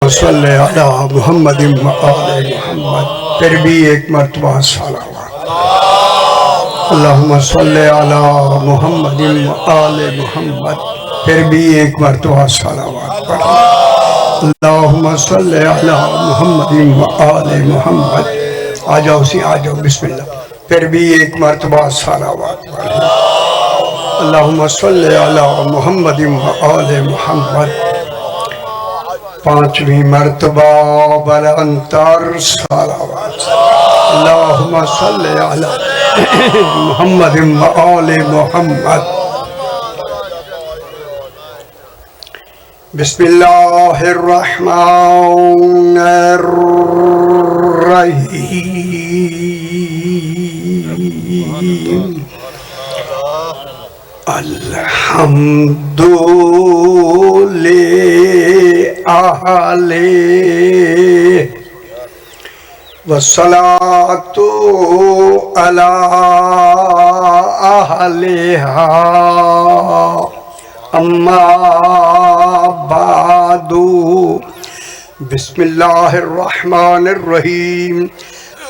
सल्ले अला मुहम्मद व आले मुहम्मद। फिर भी एक मरतबा सलावत। अल्लाहुम्मा सल्ले अला मुहम्मद व आले मुहम्मद। फिर भी एक मरतबा सलावत पढ़ो। अल्लाहुम्मा सल्ले अला मुहम्मद व आले मुहम्मद। आ जाओ सी, आ जाओ, बिस्मिल्लाह। फिर भी एक मरतबा सलावत पढ़ो। अल्लाहुम्मा सल्ले अला मुहम्मद व आले मुहम्मद। पांचवी मरतबा बरअंतर सलावत। अल्लाहुम्मा सल्ले अला मुहम्मद व आले मुहम्मद। बिस्मिल्लाहिर रहमानिर रहीम। अल्हम्दुलिल्लाह वस्सलातु अला अहलिहा अम्मा बादु। बिस्मिल्लाहिर रहमानिर रहीम।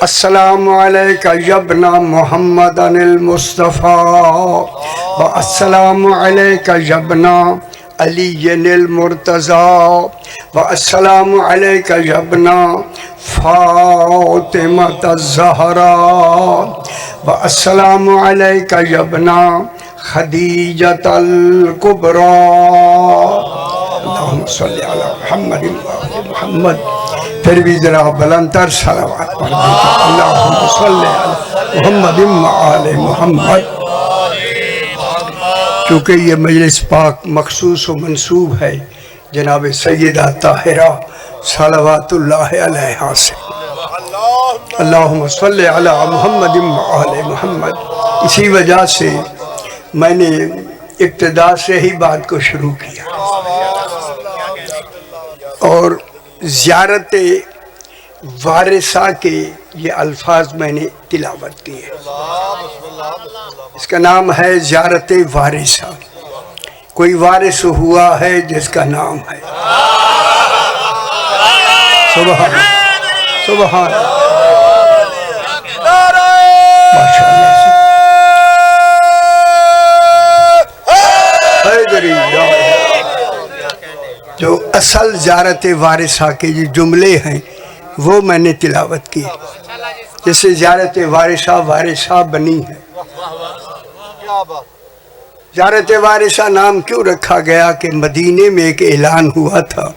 अस्सलामु अलैका यब्ना मुहम्मदनिल मुस्तफ़ा व अस्सलामु अलैका यब्ना अलीयनिल मुर्तज़ा व अस्सलामु अलैका यब्ना फातिमतज़ ज़हरा व अस्सलामु अलैका यब्ना खदीजतल कुबरा। अल्लाहुम्मा सल्ली अला मुहम्मद व आले मुहम्मद। फिर भी जरा बुलंदतर सलावत पढ़ दीजिए। अल्लाहुम्मा सल्ली अला मुहम्मद व आले मुहम्मद। क्योंकि ये मजलिस पाक मखसूस व मंसूब है जनाब सैयदा ताहिरा सलावतुल्लाह अलैहा से। अल्लाहुम्मा सल्ली अला मुहम्मद व आले मुहम्मद। इसी वजह से मैंने इब्तिदा से ही बात को शुरू किया और ज़ियारत वारिसा के ये अल्फाज मैंने तिलावत किए। इसका नाम है ज़ियारत वारिसा। कोई वारिस हुआ है जिसका नाम है सुभान सुभान माशाअल्लाह। जो असल ज़ियारत वारिसा के जो जुमले हैं वो मैंने तिलावत की। जैसे ज़ियारत वारिसा वारिसा बनी है। ज़ियारत वारिसा नाम क्यों रखा गया कि मदीने में एक ऐलान हुआ था,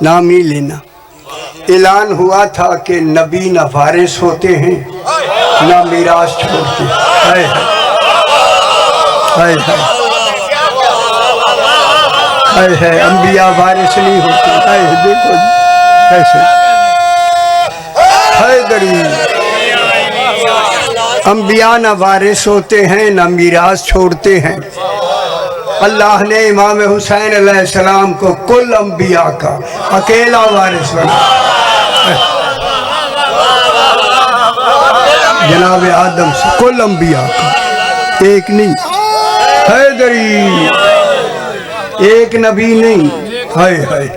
नाम ही लेना। ऐलान हुआ था कि नबी न वारिस होते हैं न मीरास छोड़ते। हाय हाय हाय हाय है। अंबिया वारिस नहीं होते। हाय देखो कैसे है गरीब। अंबिया न वारिस होते हैं न मीरास छोड़ते हैं। अल्लाह ने इमाम हुसैन अलैहिस्सलाम को कुल अंबिया का अकेला वारिस बनाया। जनाब आदम से कुल अंबिया का, एक नहीं है गरीब, एक नबी नहीं। हाय हाय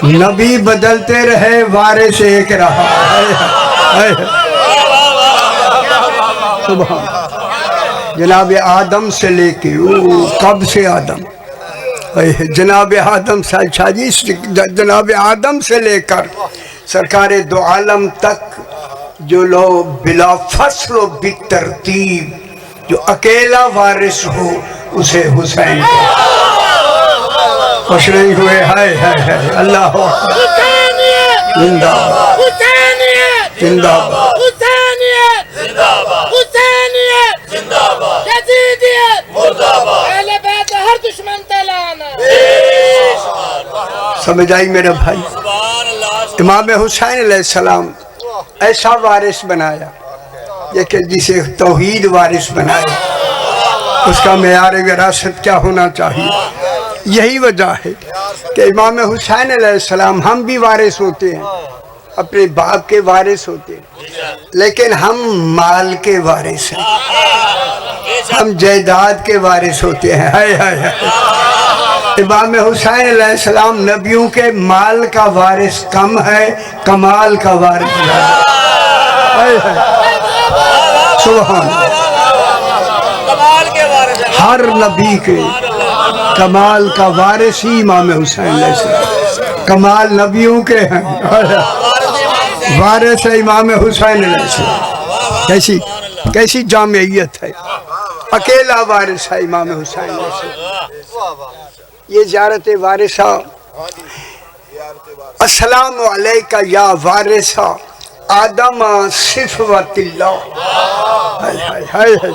नबी बदलते रहे वारिस एक रहा। हाय हाय सुभान। जनाब आदम से लेके कब से आदम, जनाब आदम से, अच्छा जी, जनाब आदम से लेकर सरकार दो आलम तक जो लोग बिला फस्ल बितरतीब जो अकेला वारिस हो उसे हुसैन खुश नहीं हुए। हाय हाय हाय अल्लाह जिंदाबाद जिंदाबाद समझ आई मेरे भाई। इमाम हुसैन अलैहिस्सलाम ऐसा वारिस बनाया जिसे तौहीद वारिस बनाया। उसका मेयार विरासत क्या होना चाहिए। यही वजह है कि इमाम हुसैन अलैहिस्सलाम, हम भी वारिस होते हैं, अपने बाप के वारिस होते हैं, लेकिन हम माल के वारिस हैं, हम जायदाद के वारिस होते हैं। हाय हाय हाय इमाम हुसैन अलैहिस्सलाम नबियों के माल का वारिस कम है, कमाल का वारिस सुभान हर नबी के कमाल का वारिस ही इमाम हुसैन अलैहिस्सलाम। कमाल नबियों के हैं, वारिस है इमाम हुसैन अलैहिस्सलाम। कैसी कैसी जामियत है, अकेला वारिस है इमाम हुसैन अलैहिस्सलाम। ये ज़ियारत वारिसा, अस्सलामु अलैका या वारिसा आदम सिफ़वतिल्लाह।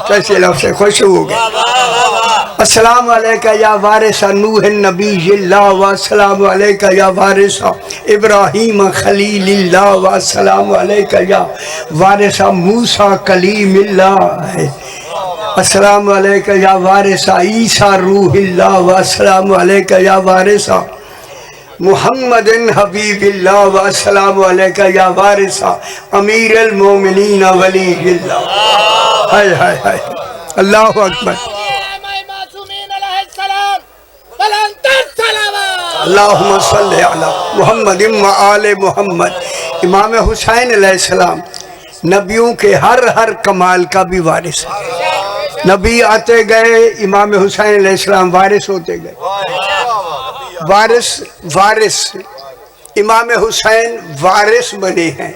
कैसे लफ्ज़ से खुश हो गए। अस्सलामु अलैका या वारिसा नूह नबीय्यिल्लाह व अस्सलामु अलैका या वारिसा इब्राहीम खलीलिल्लाह व अस्सलामु अलैका या वारिसा मूसा कलीमिल्लाह। अस्सलामु अलैका या वारिसा ईसा रूहिल्लाह व अस्सलामु अलैका या वारिसा मुहम्मदिन हबीबिल्लाह व अस्सलामु अलैका या वारिसा अमीरुल मोमिनीन वलीयिल्लाह। हाय हाय हाय, अल्लाहु अकबर। अल्लाहुम्मा सल्ली अला मुहम्मदिन व आले मुहम्मद। इमाम हुसैन अलैहिस्सलाम नबियों के हर कमाल का भी वारिस है। नबी आते गए, इमाम हुसैन अलैहिस्सलाम वारिस होते गए। वारिस इमाम हुसैन वारिस बने हैं।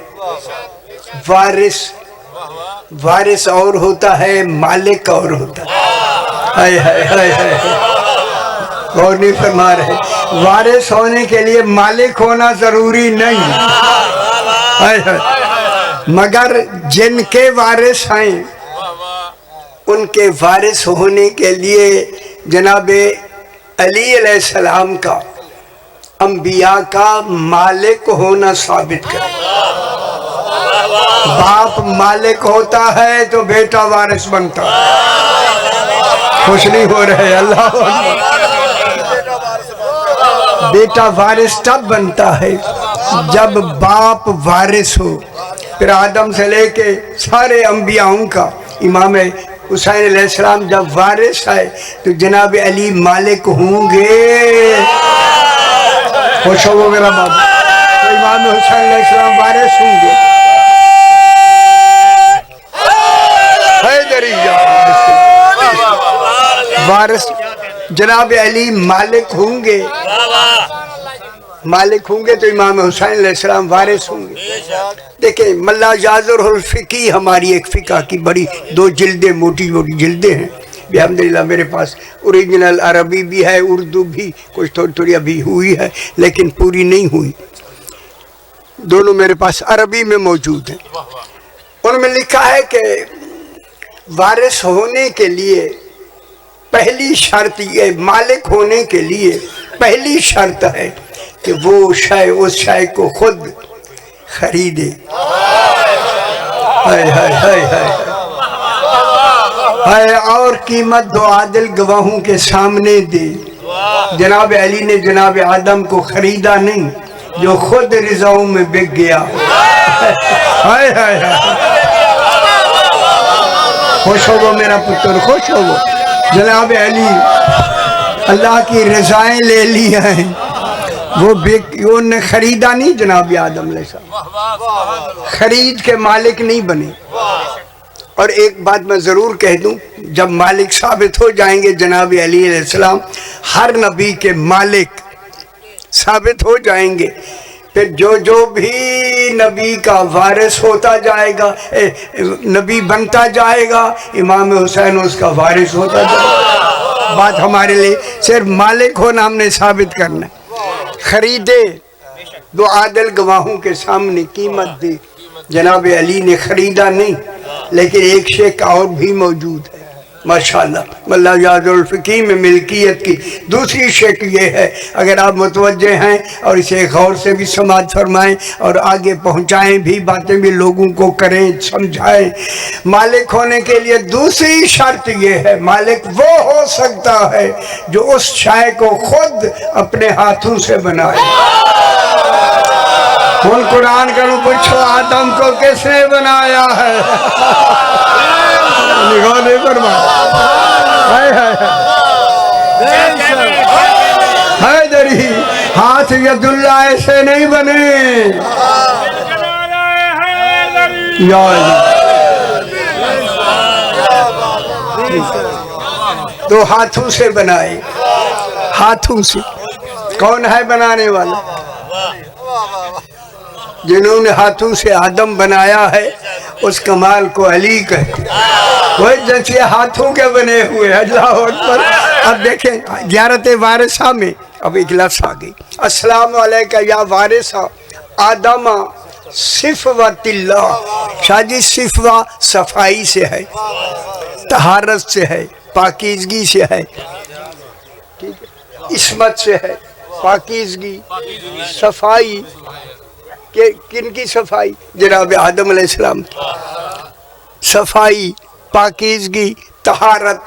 वारिस और होता है, मालिक और होता है। हाय हाय हाय हाय, गौर नहीं फरमा रहे। वारिस होने के लिए मालिक होना जरूरी नहीं। हाय हाय, मगर जिनके वारिस हैं उनके वारिस होने के लिए जनाबे अली अलैहिस्सलाम का अंबिया का मालिक होना साबित कर। बाप मालिक होता है तो बेटा वारिस बनता है। खुश नहीं हो रहे, अल्लाह बेटा वारिस तब बनता है जब बाप वारिस हो। फिर आदम से लेके सारे अंबियाओं का इमाम हुसैन अलैहिस्सलाम जब वारिस है तो जनाब अली मालिक होंगे। खुश हो मेरा बाबा, तो इमाम हुसैन अलैहिस्सलाम वारिस होंगे। वारिस जनाब अली मालिक होंगे। मालिक होंगे तो इमाम हुसैन अलैहिस्सलाम वारिस होंगे। देखिए मल्ला जाजुर फिकी हमारी एक फिका की बड़ी 2 जिल्दें, मोटी मोटी जिल्दें हैं। अल्हम्दुलिल्लाह मेरे पास ओरिजिनल अरबी भी है, उर्दू भी कुछ थोड़ी थोड़ी अभी हुई है, लेकिन पूरी नहीं हुई। दोनों मेरे पास अरबी में मौजूद है। उनमें लिखा है कि वारिस होने के लिए पहली शर्त ये, मालिक होने के लिए पहली शर्त है कि वो शय उस शय को खुद खरीदे। हाय हाय हाय हाय, और कीमत 2 आदिल गवाहों के सामने दे। जनाब अली ने जनाब आदम को खरीदा नहीं, जो खुद रिजाओं में बिक गया। हाय हाय हाय, खुश हो वो मेरा पुत्र, खुश हो वो। जनाब अली अल्लाह की रज़ाएं ले ली हैं, वो ने खरीदा नहीं। जनाब आदम अलैहिस्सलाम खरीद के मालिक नहीं बने। और एक बात मैं ज़रूर कह दूं, जब मालिक साबित हो जाएंगे जनाब अली अलैहिस्सलाम हर नबी के मालिक साबित हो जाएंगे, फिर जो भी नबी का वारिस होता जाएगा, नबी बनता जाएगा, इमाम हुसैन उसका वारिस होता जाएगा। बात हमारे लिए सिर्फ मालिक होना हमने साबित करना। खरीदे 2 आदिल गवाहों के सामने कीमत दी। जनाब अली ने खरीदा नहीं, लेकिन एक शेख और भी मौजूद है माशाअल्लाह। मल्ला जाजुल फ़िकी में मिल्कियत की दूसरी शेख ये है, अगर आप मुतवज्जे हैं और इसे गौर से भी समाज फरमाएं और आगे पहुंचाएं भी, बातें भी लोगों को करें, समझाएं। मालिक होने के लिए दूसरी शर्त ये है, मालिक वो हो सकता है जो उस शय को खुद अपने हाथों से बनाए। उन कुरान का पूछो आदम को किसने बनाया है? निगाह नहीं फरमाया। हैदरी। हाथ यदुल्ला ऐसे नहीं बने। दो हाथों से बनाए, हाथों से। कौन है बनाने वाला? जिन्होंने हाथों से आदम बनाया है उस कमाल को अली कहते। वही जैसे हाथों के बने हुए। अल्लाह अकबर। अब देखें ज़ियारत वारिसा में अब एक लफ्ज़ आ गई, अस्सलाम वालेका या वारिसा आदमा सिफ़वतिल्ला। शादी सिफ़वा सफाई से है, तहारत से है, पाकीज़गी से है, ठीक है, इस्मत से है, पाकीज़गी, सफाई के किनकी सफाई? जनाब आदम अलैहिस्सलाम की सफाई, पाकीज़गी, तहारत।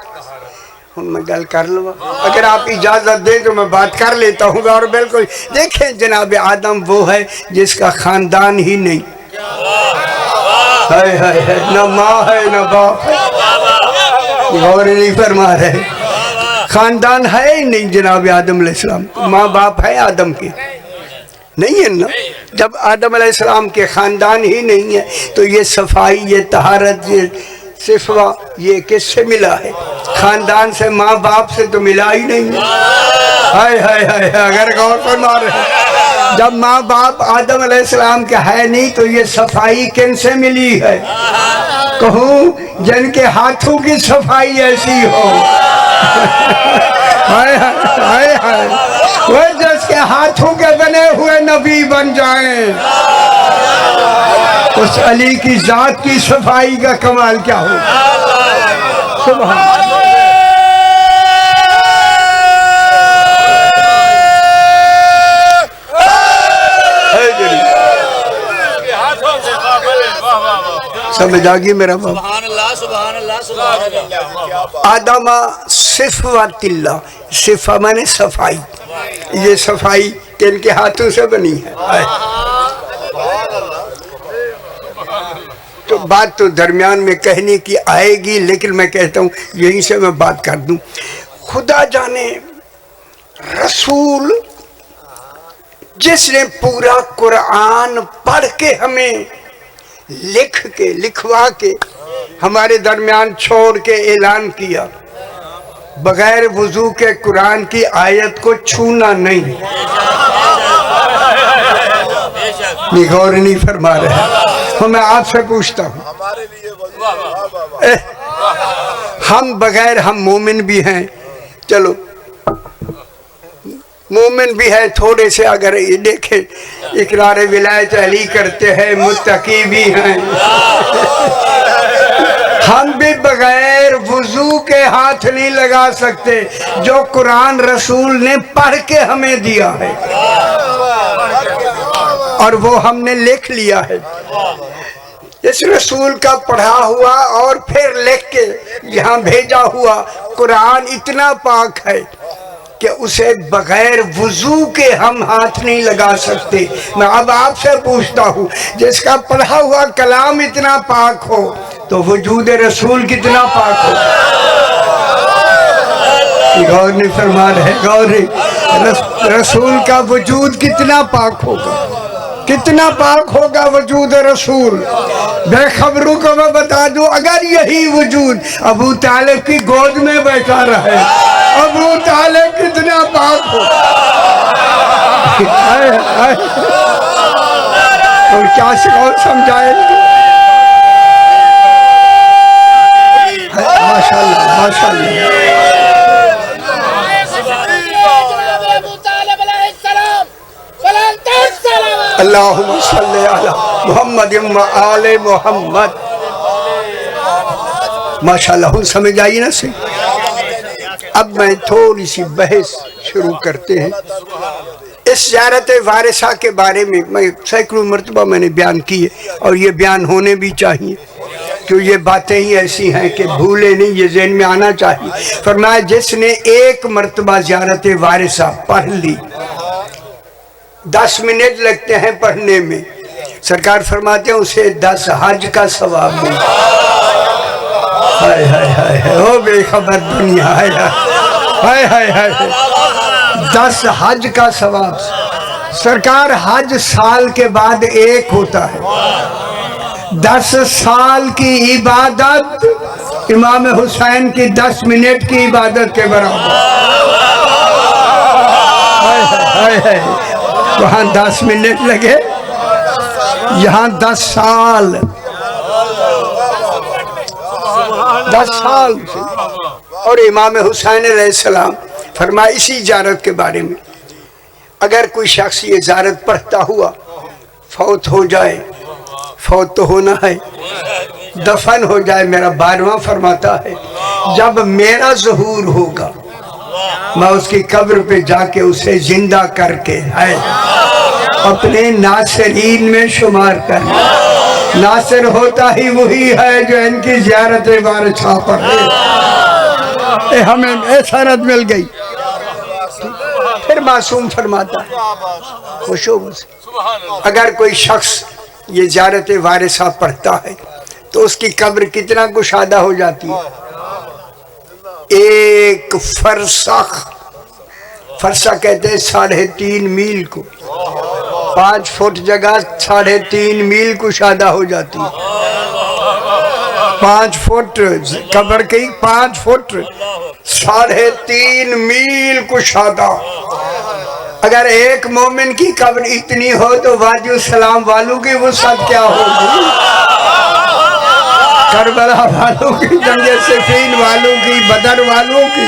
मैं गल कर लूँ, अगर आप इजाज़त दें तो मैं बात कर लेता हूँ। और बिल्कुल देखें जनाब आदम वो है जिसका ख़ानदान ही नहीं है, न माँ है न बाप है। गौर नहीं फरमा रहे, ख़ानदान है ही नहीं जनाब आदम अलैहिस्सलाम। माँ बाप है आदम के? नहीं है ना। जब आदम अलैहिस्सलाम के ख़ानदान ही नहीं है तो ये सफाई, ये तहारत, ये सिफ़वा ये किससे मिला है? ख़ानदान से, माँ बाप से तो मिला ही नहीं है। हाय हाय हाय, अगर गौर फरमा रहे, जब माँ बाप आदम अलैहिस्सलाम के है नहीं तो ये सफाई किन से मिली है? कहूँ जिनके हाथों की सफाई ऐसी हो। हाय हाय हाय, वो जिसके हाथों के बने हुए नबी बन जाएं, उस अली की जात की सफाई का कमाल क्या हो। सुभान समझ आ गई मेरा बाप? आदमा सिफ़वतिल्ला, सिफ़ा माने सफाई। ये सफाई किनके हाथों से बनी है? तो बात तो दरमियान में कहने की आएगी, लेकिन मैं कहता हूँ यहीं से मैं बात कर दूं। खुदा जाने रसूल जिसने पूरा कुरान पढ़ के हमें लिख के लिखवा के हमारे दरमियान छोड़ के ऐलान किया, बगैर वुजू के कुरान की आयत को छूना नहीं। गौर नहीं फरमा रहे। तो मैं आपसे पूछता हूँ, हम बगैर, हम मोमिन भी हैं, चलो मोमिन भी है थोड़े से, अगर ये देखें इकरार विलायत अली करते हैं, मुत्तकी भी हैं। हम भी बगैर वुजू के हाथ नहीं लगा सकते जो कुरान रसूल ने पढ़ के हमें दिया है और वो हमने लिख लिया है। इस रसूल का पढ़ा हुआ और फिर लिख के यहाँ भेजा हुआ कुरान इतना पाक है कि उसे बगैर वुजू के हम हाथ नहीं लगा सकते। मैं अब आपसे पूछता हूँ, जिसका पढ़ा हुआ कलाम इतना पाक हो तो वजूद रसूल कितना पाक हो? गौर नहीं फरमा रहे, गौर रसूल का वजूद कितना पाक होगा, कितना पाक होगा वजूद रसूल। बेखबरों को मैं बता दूं, अगर यही वजूद अबू तालिब की गोद में बैठा रहे, अबू तालिब कितना पाक हो। और क्या समझाए? माशाल्लाह माशाल्लाह। अल्लाहुम्मा सल्ली अला मुहम्मद व आले मुहम्मद। माशाल्लाह, हम समझ आई ना सही। अब मैं थोड़ी सी बहस शुरू करते हैं। इस ज़ियारत वारिसा के बारे में मैं सैकड़ों मरतबा मैंने बयान किए और ये बयान होने भी चाहिए, क्यों ये बातें ही ऐसी हैं कि भूले नहीं, ये ज़हन में आना चाहिए। फरमाया जिसने एक मरतबा ज़ियारत वारिसा पढ़ ली, 10 मिनट लगते हैं पढ़ने में, सरकार फरमाते हैं उसे 10 हज का सवाब मिलता। हाय हाय हाय, ओ बेखबर दुनिया, हाय हाय हाय हाय। 10 हज का सवाब। सरकार हज साल के बाद एक होता है, 10 साल की इबादत इमाम हुसैन की 10 मिनट की इबादत के बराबर। वहाँ 10 मिनट लगे, यहाँ 10 साल, 10 साल से। और इमाम हुसैन अलैहिस्सलाम फरमाया इसी ज़ियारत के बारे में, अगर कोई शख्स ये ज़ियारत पढ़ता हुआ फौत हो जाए, फौत तो होना है, दफन हो जाए, मेरा 12वां फरमाता है जब मेरा ज़हूर होगा मैं उसकी कब्र पे जाके उसे जिंदा करके है अपने नासिरीन में शुमार करना। नासिर होता ही वही है जो इनकी ज़ियारत वारिसा पढ़े। हमें एसारत मिल गई। फिर मासूम फरमाता है खुश हो मुझसे, अगर कोई शख्स ये ज़ियारत वारिसा पढ़ता है तो उसकी कब्र कितना कुशादा हो जाती है। 1 फरसख, फरसा कहते हैं 3.5 मील को, 5 फुट जगह 3.5 मील कुशादा हो जाती है। 5 फुट कब्र की, 5 फुट 3.5 मील कुशादा। अगर एक मोमिन की कब्र इतनी हो तो वादी सलाम वालों की वुसअत क्या होगी, करबला वालों की, जंगे सिफीन वालों की, बदर वालों की।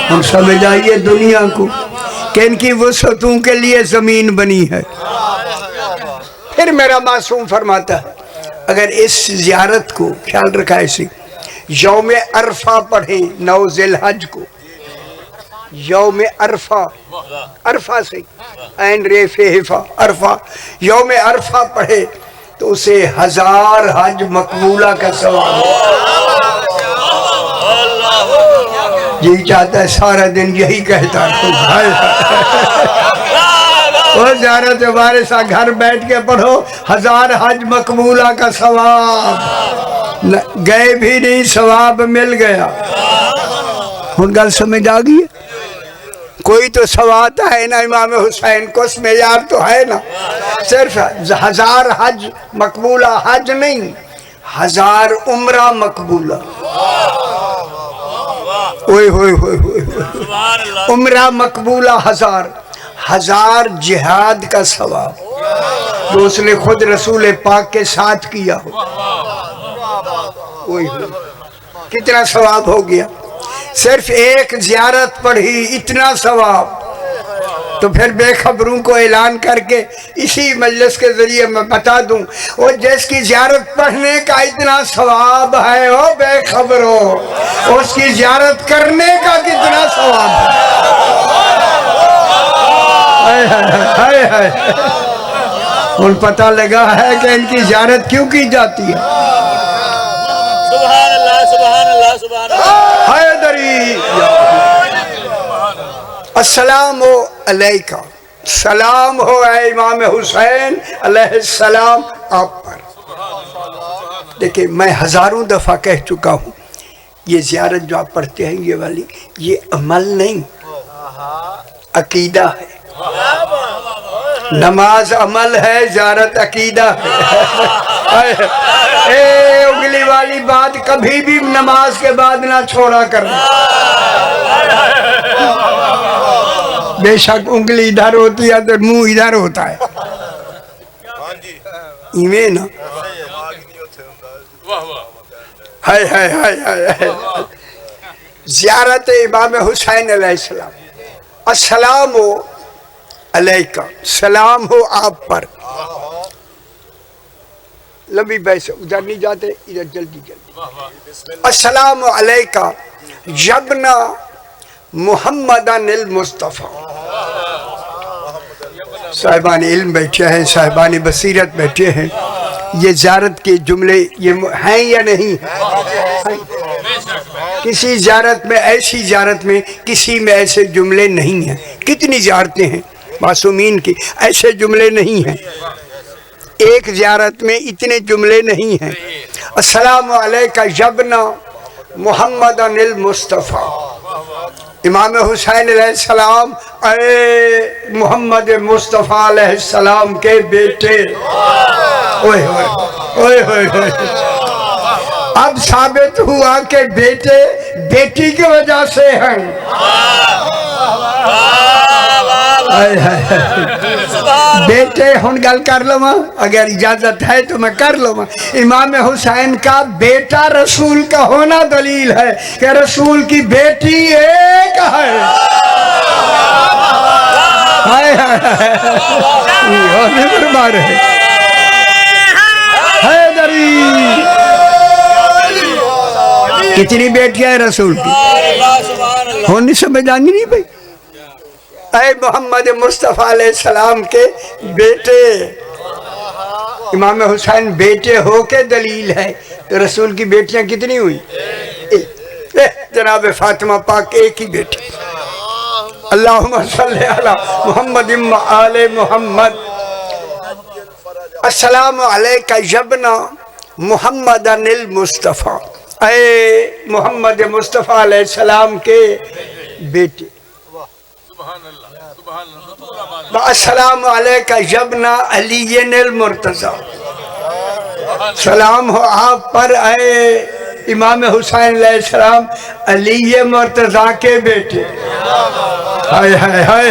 हम समझ आइए दुनिया को कि इनकी वुसअतों के लिए जमीन बनी है। फिर मेरा मासूम फरमाता है अगर इस ज़ियारत को ख्याल रखा ऐसे यौम अरफा पढ़े 9 ज़िलहज को, यौम अरफा, अरफा से ऐन रेफे हिफा अरफा, यौम अरफा पढ़े तो उसे 1000 हज मकबूला का सवाब। जी चाहता है सारा दिन यही कहता है वो ज़ियारत वारिसा घर बैठ के पढ़ो, 1000 हज मकबूला का सवाब। गए भी नहीं, सवाब मिल गया। हुन गल समझ आ गई। कोई तो सवाब है ना इमाम हुसैन को, उसमें यार तो है ना। सिर्फ 1000 हज मकबूला, हज नहीं 1000 उम्रा मकबूला। ओए होए होए होए, उम्रा मकबूला 1000 जिहाद का सवाब जो उसने खुद रसूल पाक के साथ किया हो। ओए होए, कितना सवाब हो गया। सिर्फ एक ज़ियारत पढ़ी इतना सवाब। तो फिर बेखबरों को ऐलान करके इसी मजलिस के जरिए मैं बता दूं, वो जिसकी ज़ियारत पढ़ने का इतना सवाब है वो बेखबरों, उसकी ज़ियारत करने का कितना सवाब है। उन पता लगा है कि इनकी ज़ियारत क्यों की जाती है। सुभान अल्लाह, सुभान अल्लाह, सुभान अल्लाह। हैदरी अस्सलाम अलैका, सलाम हो ऐ इमाम हुसैन अलैहिस्सलाम आप पर। देखिए मैं हजारों दफ़ा कह चुका हूँ, ये ज़ियारत जो आप पढ़ते हैं ये वाली, ये अमल नहीं अकीदा है। नमाज अमल है, ज़ियारत अकीदा है। ए उंगली वाली बात कभी भी नमाज के बाद ना छोड़ा करना। बेशक उंगली इधर होती है तो मुंह इधर होता है, इवें ना। है ज़ियारत इमाम हुसैन अलैहिस्सलाम। अस्सलाम अलैका, सलाम हो आप पर। लंबी बैस, उधर नहीं जाते, इधर जल्दी जल्दी। अस्सलाम अलैका जबना मुहम्मदनिल मुस्तफ़ा। साहिबान इल्म बैठे हैं, साहिबान बसीरत बैठे हैं। ये ज़ियारत के जुमले ये हैं या नहीं है? किसी ज़ियारत में, ऐसी ज़ियारत में किसी में ऐसे जुमले नहीं हैं। कितनी ज़ियारतें हैं मासूमीन की, ऐसे जुमले नहीं हैं। एक ज़ियारत में इतने जुमले नहीं हैं। अस्सलामु अलैका जबना मुहम्मदनिल मुस्तफ़ा इमाम हुसैन अलैहिस्सलाम अरे मोहम्मद मुस्तफ़ा अलैहिस्सलाम के बेटे। ओए होए ओए होए, अब साबित हुआ कि बेटे बेटी की वजह से हैं। बेटे हुन गल कर लवा, अगर इजाजत है तो मैं कर लवा। इमाम हुसैन का बेटा रसूल का होना दलील है कि रसूल की बेटी एक है। हाय हाय कितनी बेटियां है रसूल की, होनी समझानी नहीं भाई। ऐ मोहम्मद मुस्तफ़ा अलैहिस्सलाम के बेटे, इमाम हुसैन बेटे हो के दलील है, तो रसूल की बेटियां कितनी हुई? जनाब फातिमा पाक एक ही बेटी। अल्लाहुम्मा सल्ली अला मुहम्मद व आले मुहम्मद। अस्सलामु अलैका यब्ना मुहम्मदनिल मुस्तफ़ा, ऐ मोहम्मद मुस्तफ़ा अलैहिस्सलाम के बेटे। अस्सलामु अलैका यब्ना अलीय्यिल मुर्तज़ा, सलाम हो आप पर आए इमाम हुसैन अलैहिस्सलाम अली मुर्तज़ा के बेटे। हाय हाय हाय,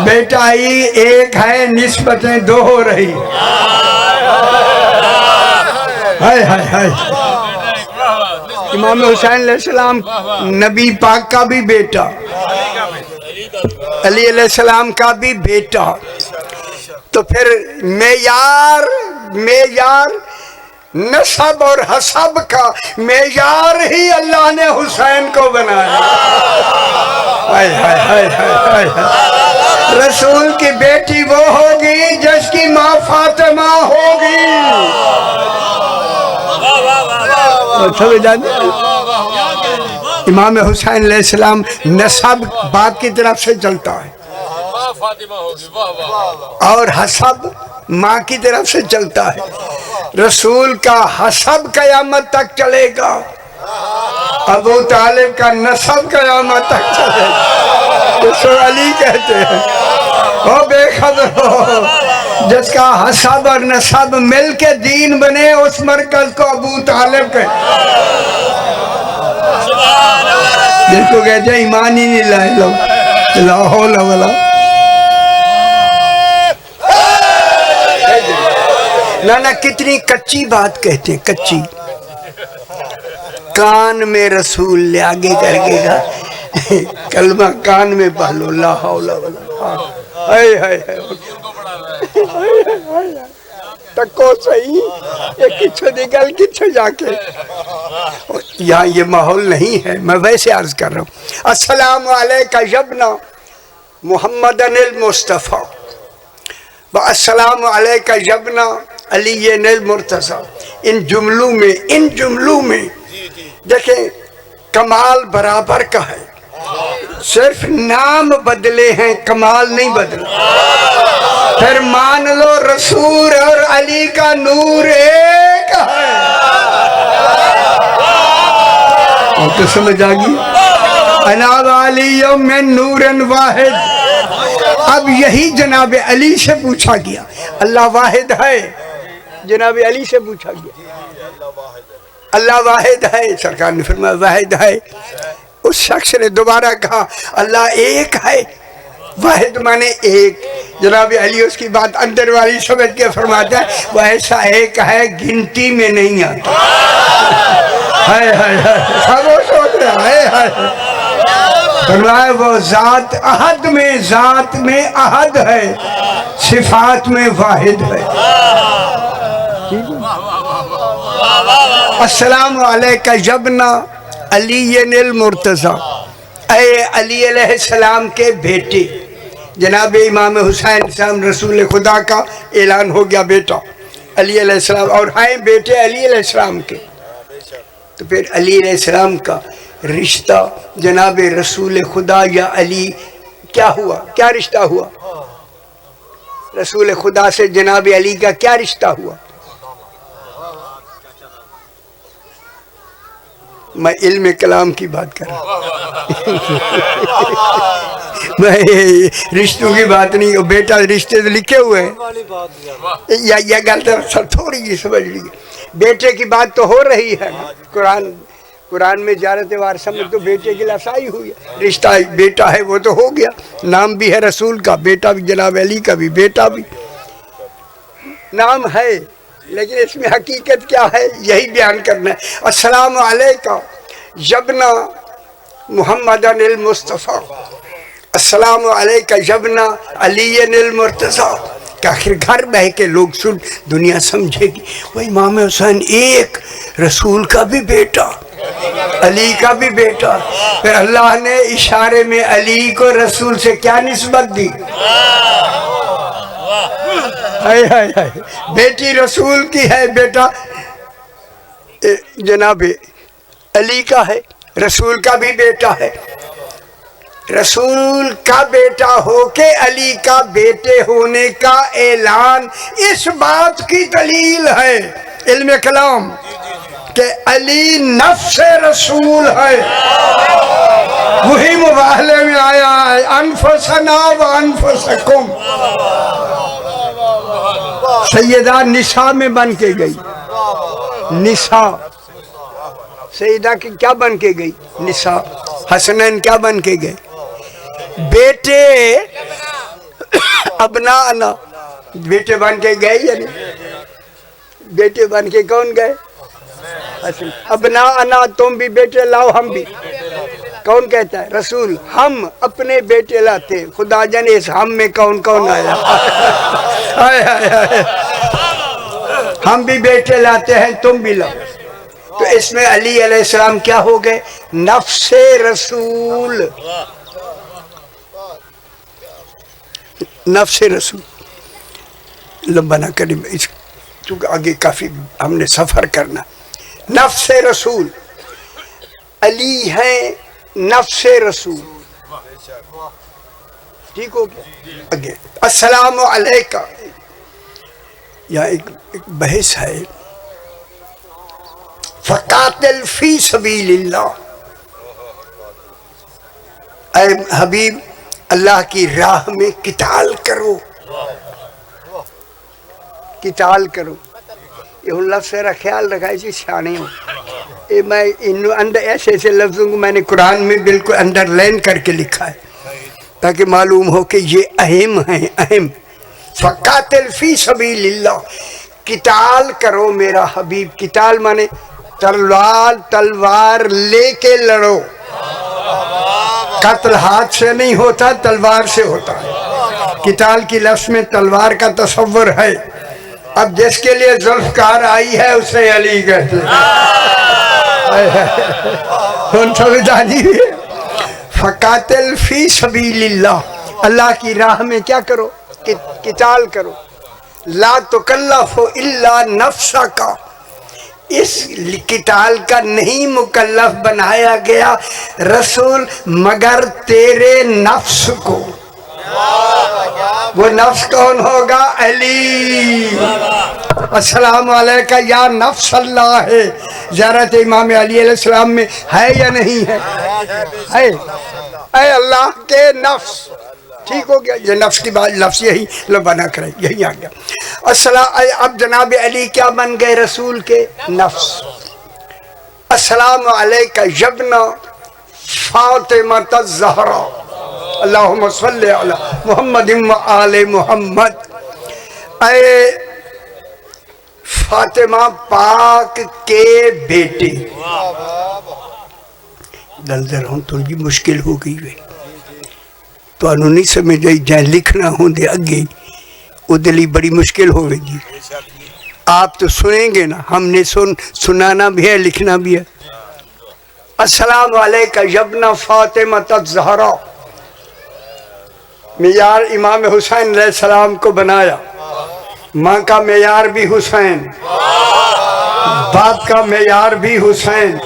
बेटा ही एक है, निस्बतें दो हो रही। हाय हाय हाय, इमाम हुसैन अलैहिस्सलाम नबी पाक का भी बेटा, अली अलैहिस्सलाम का भी बेटा। तो फिर मेयार नसब और हसब का मेयार ही अल्लाह ने हुसैन को बनाया। हाय हाय हाय हाय हाय, रसूल की बेटी वो होगी जिसकी माँ फातिमा होगी। इमाम हुसैन अलैहिस्सलाम नसब बाप की तरफ से चलता है और हसब माँ की तरफ से चलता है। रसूल का हसब क़यामत तक चलेगा, अबू तालिब का नसब क़यामत तक चलेगा। उसको अली कहते हैं। ओ बेखबर हो, जिसका हसब और नसब मिल के दीन बने, उस मरकज को अबू तालिब कहते। जिसको कहते हैं ईमान ही नहीं लाए लोग, लाहौल वाला ना कितनी कच्ची बात कहते हैं, कच्ची। कान में रसूल ले आगे करके का कलमा कान में पहलो, ला हौला वला। हाय हाय तको सही, ये किच्छो निकल किच्छो जाके। यहाँ ये माहौल नहीं है, मैं वैसे अर्ज कर रहा हूँ। अस्सलामु अलैका यब्ना मुहम्मदनिल मुस्तफ़ा व अस्सलामु अलैका यब्ना अलीय्यिल मुर्तज़ा। इन जुमलों में देखें कमाल बराबर का है, सिर्फ नाम बदले हैं, कमाल नहीं बदला। फिर मान लो रसूल और अली का नूर एक है। तो समझ आ गई, अना वालियों में नूरन वाहिद। अब यही जनाब अली से पूछा गया, अल्लाह वाहिद है। जनाब अली से पूछा गया, अल्लाह वाहिद है। सरकार ने फरमाया वाहिद है। उस शख्स ने दोबारा कहा अल्लाह एक है। वाहिद माने एक। जनाब अली उसकी बात अंदर वाली समझ के फरमाता है वह ऐसा एक है गिनती में नहीं आता। हाय हाय हाय, सब सोच रहे हैं। फरमाया वो जात में अहद है, सिफात में वाहिद है। अस्सलामु अलैका यब्ना अलीय्यिल मुर्तज़ा, ऐ अली अलैहिस्सलाम के बेटे। जनाब इमाम हुसैन साहब रसूल खुदा का ऐलान हो गया बेटा अली अलैहिस्सलाम, और हैं बेटे अली अलैहिस्सलाम के। तो फिर अली अलैहिस्सलाम का रिश्ता जनाब रसूल खुदा या अली क्या हुआ, क्या रिश्ता हुआ? रसूल खुदा से जनाब अली का क्या रिश्ता हुआ? मैं इल्म कलाम की बात कर रहा हूँ। मैं रिश्तों की बात नहीं। बेटा रिश्ते तो लिखे हुए हैं या गलत सर थोड़ी जी समझ लीजिए। बेटे की बात तो हो रही है। कुरान में ज़ारत वारसा में तो बेटे की लसाई हुई है। रिश्ता बेटा है वो तो हो गया। नाम भी है रसूल का, बेटा भी जनाब अली का भी बेटा भी नाम है, लेकिन इसमें हकीकत क्या है यही बयान करना है। अस्सलाम अलैका जबना मुहम्मदनिल मुस्तफ़ा, अस्सलाम अलैका जबना अलीनिल मुर्तज़ा। कि आखिर घर बह के लोग सुन, दुनिया समझेगी वो इमाम हुसैन एक रसूल का भी बेटा, अली का भी बेटा। फिर अल्लाह ने इशारे में अली को रसूल से क्या निस्बत दी? हाय हाय हाय, बेटी रसूल की है, बेटा जनाब अली का है, रसूल का भी बेटा है। रसूल का बेटा होके अली का बेटे होने का ऐलान इस बात की दलील है इल्म कलाम कि अली नफ्स रसूल है। वही मुबाहले में आया है अनफसना व अनफसकुम। सैयदा निशा में बन के गई, निशा सैयदा की क्या बन के गई? निशा। हसनैन क्या बन के गए? बेटे अपना अना, बेटे बन के गए या नहीं? बेटे बन के कौन गए? हसन। अपना अना, तुम भी बेटे लाओ हम भी। कौन कहता है? रसूल। हम अपने बेटे लाते, खुदा जाने इस हम में कौन कौन आया। आए, आए, आए। हम भी बेटे लाते हैं, तुम भी लाओ। तो इसमें अली अलैहिस्सलाम क्या हो गए? नफ्से रसूल, नफ्से रसूल। लंबा ना करें इस, क्योंकि आगे काफी हमने सफर करना। नफ्से रसूल अली है, नफ्से रसूल। ठीक हो गया? आगे अस्सलाम अलैका। यहाँ एक बहस है। फ़क़ातिल फ़ी सबीलिल्लाह, ऐ हबीब अल्लाह की राह में किताल करो, किताल करो। ये लफ्ज़ का ख्याल रखा है, सियाने हो। ये मैं इन अंदर ऐसे ऐसे लफ्ज़ों को मैंने कुरान में बिल्कुल अंडरलाइन करके लिखा है ताकि मालूम हो कि ये अहम है, अहम। फ़क़ातिल फ़ी सबीलिल्लाह, किताल करो मेरा हबीब। किताल माने तलवार लेके लड़ो। कत्ल हाथ से नहीं होता, तलवार से होता है। किताल की लफ्ज़ में तलवार का तस्वर है। अब जिसके लिए जुल्फ़कार आई है उसे अली कहते हैं। फ़क़ातिल फ़ी सबीलिल्लाह, अल्लाह की राह में क्या करो? किताल करो। ला तुकल्लफ़ु इल्ला नफ्सका, इस किताल का नहीं मुकल्लफ बनाया गया रसूल मगर तेरे नफ्स को। वो नफ्स कौन होगा? अली। अस्सलाम अलैका या नफ्स अल्लाह है। ज़ारत इमाम अली अलैहिस्सलाम में है या नहीं है? है। ऐ अल्लाह के नफ्स। ठीक हो गया? ये नफ्स की बात, लफ्ज़ यही लबाना करे, यही आ गया। अब जनाब अली क्या बन गए? रसूल के नफ्स। अस्सलाम अलैका यब्ना फातिमा ज़हरा, अल्लाहुम्मा सल्लि अला मुहम्मद व आले मुहम्मद। ऐ फातिमा पाक के बेटे। दलदल हूँ थोड़ी मुश्किल हो गई है तो नहीं समझ आई, जै लिखना होंगे अगे उदे लिए बड़ी मुश्किल होगी। आप तो सुनेंगे ना, हमने सुनाना भी है, लिखना भी है। अस्सलाम अलैका यब्ना फातिमा ज़हरा। मेयार इमाम हुसैन अलैहिस्सलाम को बनाया। माँ का मेयार भी हुसैन, बाप का मेयार भी हुसैन।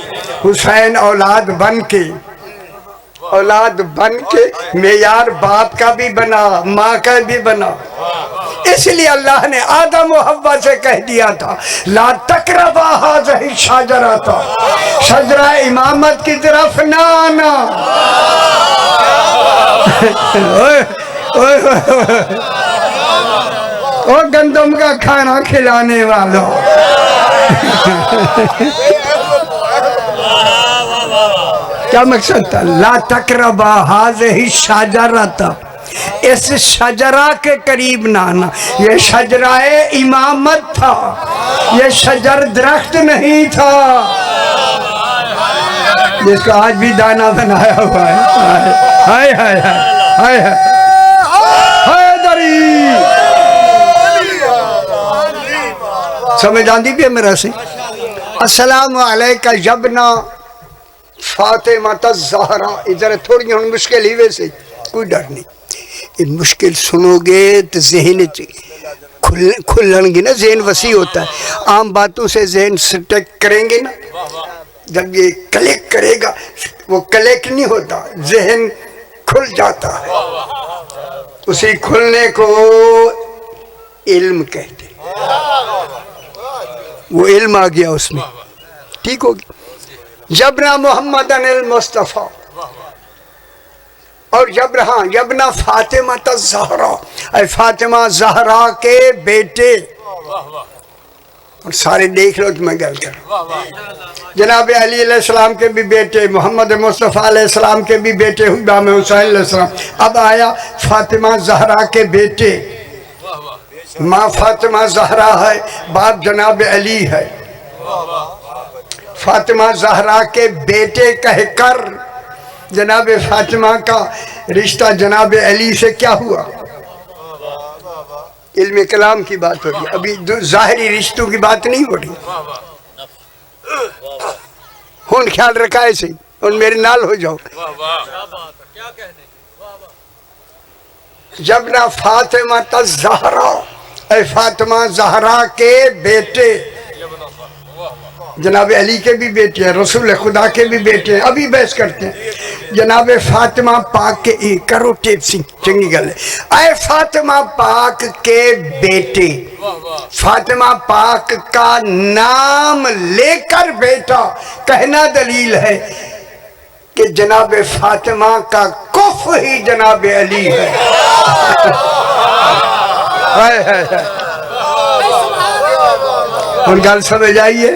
हुसैन औलाद बन के मेयार बाप का भी बना, माँ का भी बना। इसलिए अल्लाह ने आदम और हव्वा से कह दिया था ला तकरबा हाज़िही शजरा, शजरा इमामत की तरफ ना आना। ओ गंदम का खाना खिलाने वालों, क्या मकसद था? ला तकरबा हाज़िही शजरा, इस शजरा के करीब ना आना। ये शजराए इमामत था, ये शजर दरख्त नहीं था जिसको आज भी दाना बनाया हुआ है। हाय हाय हाय हाय हाय दरी समझ आती भी है मेरा से। अस्सलाम वालेका जबना फातिमा ज़हरा। इधर थोड़ी हम मुश्किल ही, वैसे कोई डर नहीं। ये मुश्किल सुनोगे तो जहन खुलनगी ना, जहन वसी होता है। आम बातों से जहन स्टक करेंगे ना, जब ये क्लिक करेगा, वो क्लिक नहीं होता, जहन खुल जाता है। उसी खुलने को इल्म कहते हैं। वो इल्म आ गया उसमें, ठीक होगी। जबना मोहम्मद अनिल मुस्तफ़ा, और जबना फातिमा ज़हरा, फातिमा ज़हरा के बेटे। और सारे देख लो तो मैं गल कर। जनाब अली अलैहिस्सलाम के भी बेटे, मोहम्मद मुस्तफ़ा अलैहिस्सलाम के भी बेटे, इमाम हुसैन अलैहिस्सलाम। अब आया फातिमा ज़हरा के बेटे। माँ फातिमा ज़हरा है, बाप जनाब अली है। फातिमा ज़हरा के बेटे कहकर जनाब फातिमा का रिश्ता जनाब अली से क्या हुआ? इल्म कलाम की बात हो रही, अभी ज़ाहिरी रिश्तों की बात नहीं हो रही। हुन ख्याल रखा ऐसे और मेरे नाल हो जाओ। जब ना फातिमा ज़हरा, फातिमा ज़हरा के बेटे, जनाब अली के भी बेटे हैं, रसूल खुदा के भी बेटे हैं। अभी बहस करते हैं जनाब फातिमा पाक के, करो टेप सिंह चंगी गल है। आए फातिमा पाक के बेटे, फातिमा पाक का नाम लेकर बेटा कहना दलील है कि जनाब फातिमा का कुफ ही जनाब अली है। और गल समझ आइए,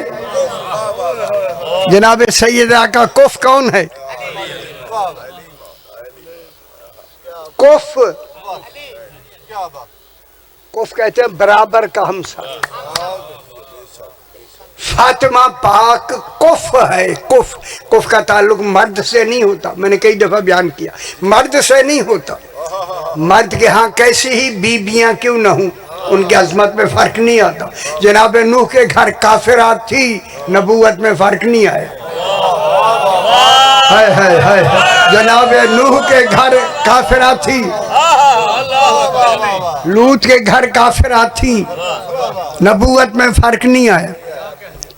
जनाब सैयदा का कुफ कौन है? कुफ, कुफ कहते हैं बराबर का हमसा। फातिमा पाक कुफ है। कुफ, कुफ का ताल्लुक मर्द से नहीं होता, मैंने कई दफा बयान किया, मर्द से नहीं होता। मर्द के यहाँ कैसी ही बीबियां क्यों न हों, उनकी अजमत में फर्क नहीं आता। जनाब नूह के घर काफिरात थी, नबूवत में फर्क नहीं आया। हाय हाय हाय, जनाब नूह के घर काफिरात थी, लूत के घर काफिरात थी, नबूवत में फर्क नहीं आया।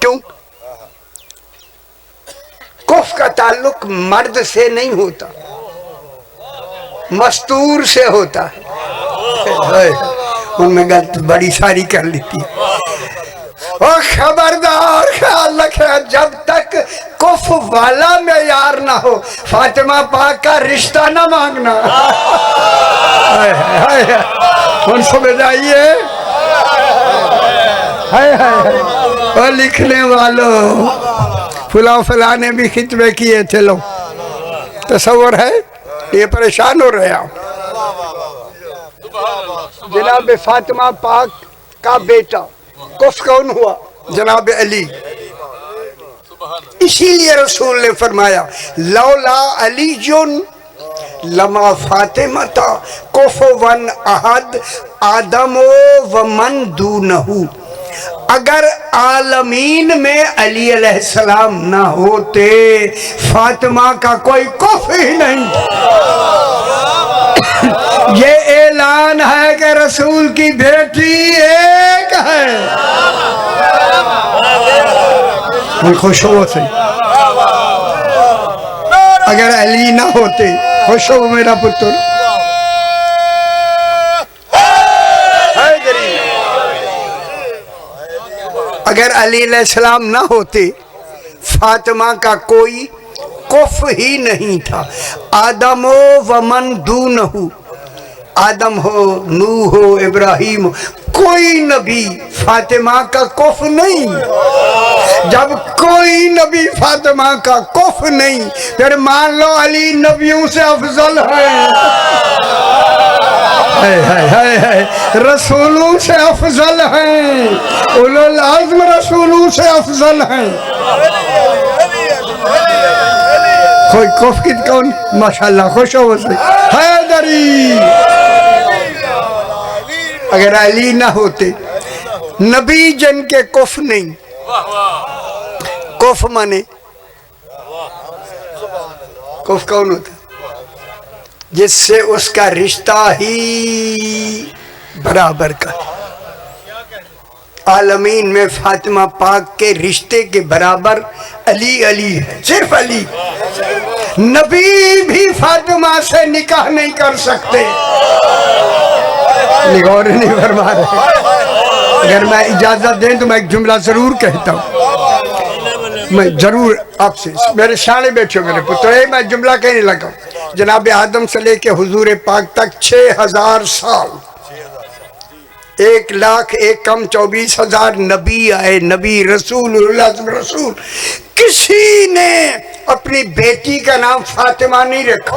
क्यों? कुफ का ताल्लुक मर्द से नहीं होता, मस्तूर से होता है। उनमें गलत बड़ी सारी कर लेती है। और खबरदार ख्याल रखना, जब तक कुफ वाला में यार ना हो, फातिमा पाक का रिश्ता ना मांगना। उन समझ आइए। और लिखने वालों, फुला फला ने भी खितबे किए थे, लोग तस्वर है, ये परेशान हो रहे आप। जनाब फातिमा पाक का बेटा कुफ कौन हुआ? जनाब अली। इसीलिए रसूल ने फरमाया लौला अली जुन लमा फातिमा था कुफुवन अहद आदमो व मन दूनहु। अगर आलमीन में अली अलैहिस्सलाम ना होते, फातिमा का कोई कुफ ही नहीं। ये ऐलान है कि रसूल की बेटी एक है। खुश हो से, अगर अली ना होते, खुश हो मेरा पुत्र। अगर अली अलैहिस्सलाम ना होते फातिमा का कोई कुफ ही नहीं था। आदमो वमन दूनहु, आदम हो, नूह हो, इब्राहिम हो, कोई नबी फातिमा का कुफ नहीं। जब कोई नबी फातिमा का कुफ नहीं, फिर मान लो अली नबियों से अफजल है, रसूलों से अफजल हैं, उलुल आज़्म रसूलों से अफजल हैं। कोई कुफ कित कौन माशाल्लाह खुश हो से हैदरी। अगर अली ना होते, नबी जन के कुफ नहीं। कुफ माने कुफ कौन होता? जिससे उसका रिश्ता ही बराबर का। आलमीन में फातिमा पाक के रिश्ते के बराबर अली अली है, सिर्फ अली। नबी भी फातिमा से निकाह नहीं कर सकते। गौर नहीं फरमा रहे। अगर मैं इजाजत दें तो मैं एक जुमला जरूर कहता हूँ, मैं जरूर आपसे, मेरे सामने बैठे मेरे पुत्र, मैं जुमला कहने लगा। जनाब आदम से लेके हुजूर पाक तक 6000 साल, 1,01,24,000 नबी आए, नबी रसूल रसूल। किसी ने अपनी बेटी का नाम फातिमा नहीं रखा।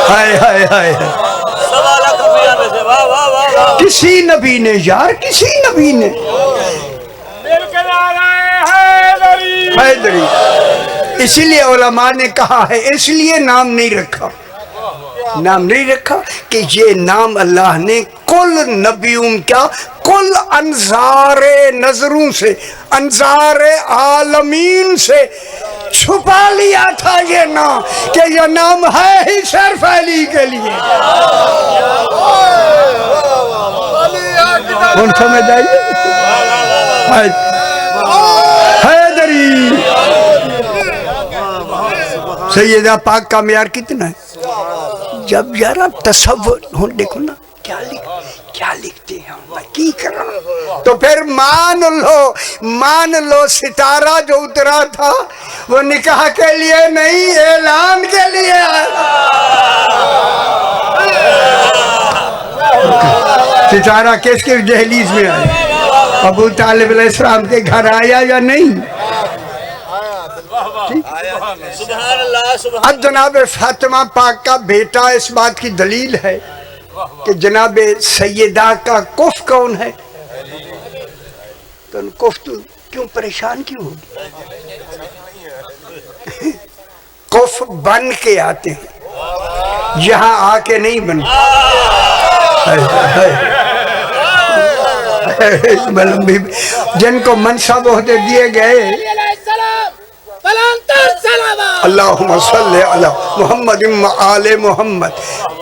हाय हाय हाय, किसी नबी ने यार, किसी नबी ने। हैदरी, इसीलिए उलमा ने कहा है, इसलिए नाम नहीं रखा, नाम नहीं रखा कि ये नाम अल्लाह ने कुल नबियों क्या, कुल अंसारे नजरों से, अंसारे आलमीन से छुपा लिया था ये नाम, कि ये नाम है ही सिर्फ अली के लिए। कौन समझ आइए? हैदरी, सैयदा पाक का मेयार कितना है? जब यार आप तसव्वुर हो, देखो ना क्या लिखते हैं, मैं की कर रहा हूं। तो फिर मान लो सितारा जो उतरा था वो निकाह के लिए नहीं, ऐलान के लिए। सितारा किसके दहलीज में आया? अबू तालिब अलैहिस्सलाम के घर आया या नहीं? अब जनाब फातिमा पाक का बेटा इस बात की दलील है कि जनाब सैयदा का कुफ कौन है? तो कुफ तो क्यों परेशान क्यों होगी? कुफ बन के आते हैं, यहाँ आके नहीं बनते। जिनको मनसब होते दिए गए, अल्लाहुम्मा सल्ली अला मुहम्मद व आले मुहम्मद,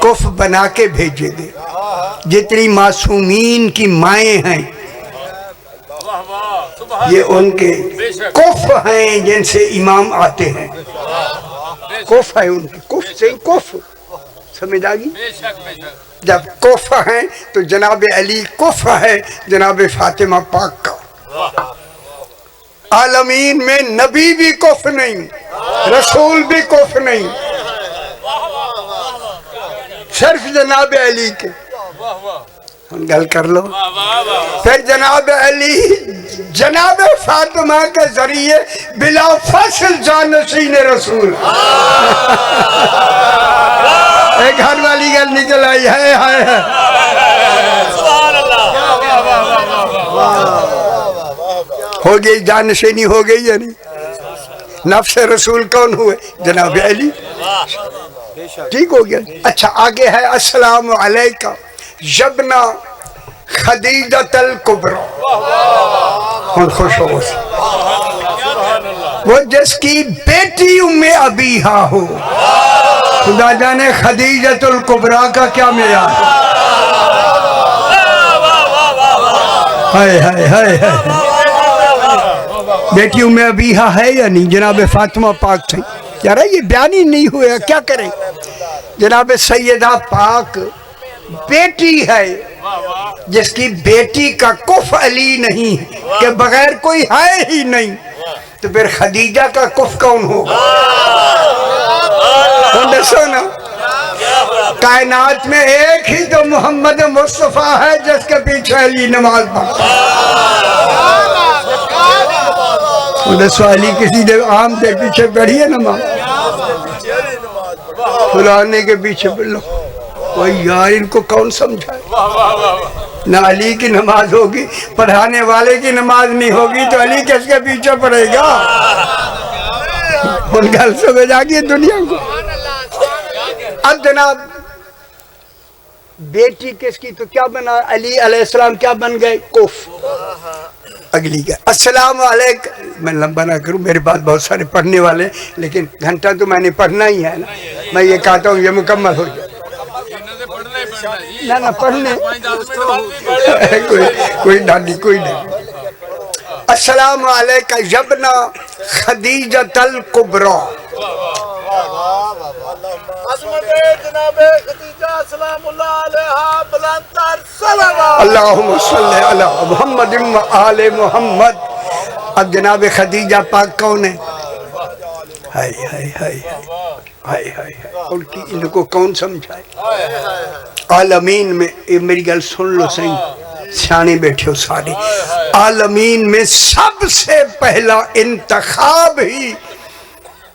कुफ बना के भेजे गए। जितनी मासूमीन की माएँ हैं ये उनके कुफ हैं, जिनसे इमाम आते हैं। कुफ है उनके, कुफ से कुफ समझ आ गई। जब कुफ हैं तो जनाब अली कुफ है जनाब फातिमा पाक का। आलमीन में नबी भी कुफ नहीं, रसूल भी कुफ नहीं, सिर्फ जनाब अली के। गल कर लो। फिर जनाब अली जनाब फातिमा के जरिए बिला फसल जानशीन रसूल। एक घर वाली गल निकल आई है। हो गई जानशीनी, हो गई या नहीं? नफ्स रसूल कौन हुए? जनाब अली। ठीक हो गया। अच्छा आगे है अस्सलामु अलैका जबना खदीजतल कुबरा। खुश हो वो जिसकी बेटी उम्मे अबीहा हो। खुदा जाने खदीजतुल कुबरा का क्या मेयार है। हाय हाय हाय, बेटी उम्मे अबीहा है या नहीं? जनाब फातिमा पाक थी यार, ये बयान ही नहीं हुआ, क्या करें? जनाब सैयदा पाक बेटी है जिसकी बेटी का कुफ अली नहीं, के बगैर कोई है ही नहीं, तो फिर खदीजा का कुफ कौन होगा? दसो ना। कायनात में एक ही तो मोहम्मद मुस्तफा है जिसके पीछे अली नमाज पढ़ता। दसो अली किसी ने आम के पीछे पढ़ी है नमाज? फुलाने के पीछे पढ़ लो। कोई यार इनको कौन समझाए? ना अली की नमाज होगी, पढ़ाने वाले की नमाज नहीं होगी, तो अली किसके पीछे पड़ेगा? उन गल समझ आ गई दुनिया को। अब जनाब बेटी किसकी, तो क्या बना? अली अलैहिस्सलाम क्या बन गए? कुफ। अगली का अस्सलाम वालेकुम। मैं लंबा ना करूं, मेरे पास बहुत सारे पढ़ने वाले, लेकिन घंटा तो मैंने पढ़ना ही है ना। मैं ये कहता हूँ ये मुकम्मल हो जाए ना पढ़ने कोई दादी कोई नहीं। अस्सलाम वालेकुम जबना खदीजतल कुबरा। अल्लाहुम्मा सल्ली अला मुहम्मद व आले मुहम्मद। अब जनाब खदीजा पाक कौन है? हाय हाय हाय हाय हाय, उनकी इनको कौन समझाए? आलमीन में, ये मेरी गल सुन लो सही, सियाने बैठे हो सारे। आलमीन में सबसे पहला इंतखाब ही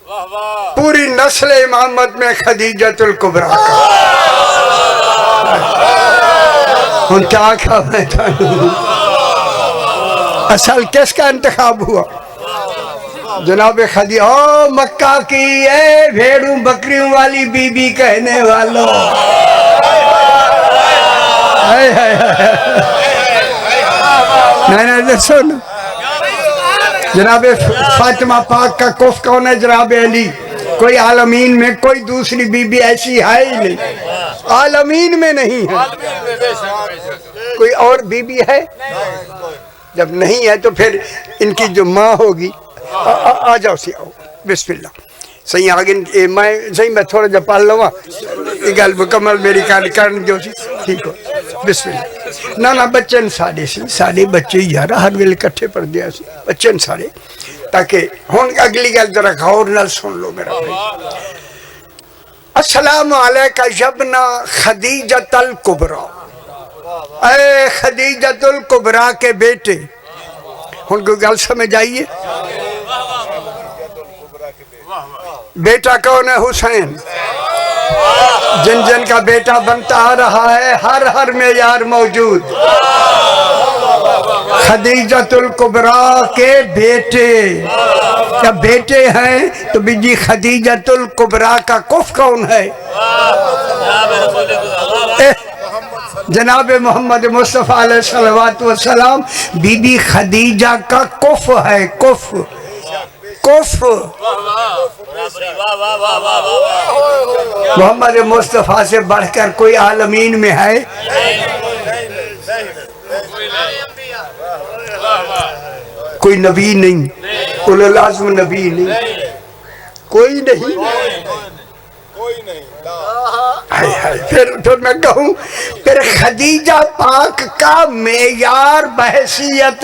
पूरी नस्ल इमामत में खदीजतुल कुबरा का। हम क्या कहा मैं असल किसका इंतखाब हुआ? जनाब खदी ओ मक्का की ए भेड़ू बकरियों वाली बीबी कहने वालों। नहीं सुन, जनाब फातिमा पाक का कुफ कौन है? जनाब अली। कोई आलमीन में कोई दूसरी बीबी ऐसी है ही नहीं, आलमीन में नहीं है। कोई और बीबी है? जब नहीं है तो फिर इनकी जो माँ होगी। आ जाओ सी आओ, बिस्मिल्लाह। सही आगे मैं सही मैं थोड़ा जब पढ़ लवा गल मुकम्मल मेरी कर जो सी ठीक हो। बिस्मिल्लाह। ना बच्चन सारे बच्चे यार हर वेले इकट्ठे पढ़ दिया सी बच्चन सारे, ताकि हुन अगली गल जरा गौर नाल सुन लो मेरा भाई। अस्सलाम अलैका जबना खदीजतल कुबरा। ए खदीजतुल कुबरा के बेटे। हुन कोई गल समझ आइए? बेटा कौन है? हुसैन। जिन जिन का बेटा बनता आ रहा है हर में यार मौजूद। खदीजतुल कुबरा के बेटे, क्या बेटे हैं? तो बीजी खदीजतुल कुबरा का कुफ कौन है? जनाब मोहम्मद मुस्तफा अलैहिस्सलातु वस्सलाम। बीबी खदीजा का कुफ है, कुफ कुफ। मोहम्मद मुस्तफा से बढ़कर कोई आलमीन में है? कोई नबी नहीं, उलुल आज़्म नबी नहीं, कोई नहीं। हाय हाय। फिर मैं कहूँ फिर खदीजा पाक का मेयार बहसियत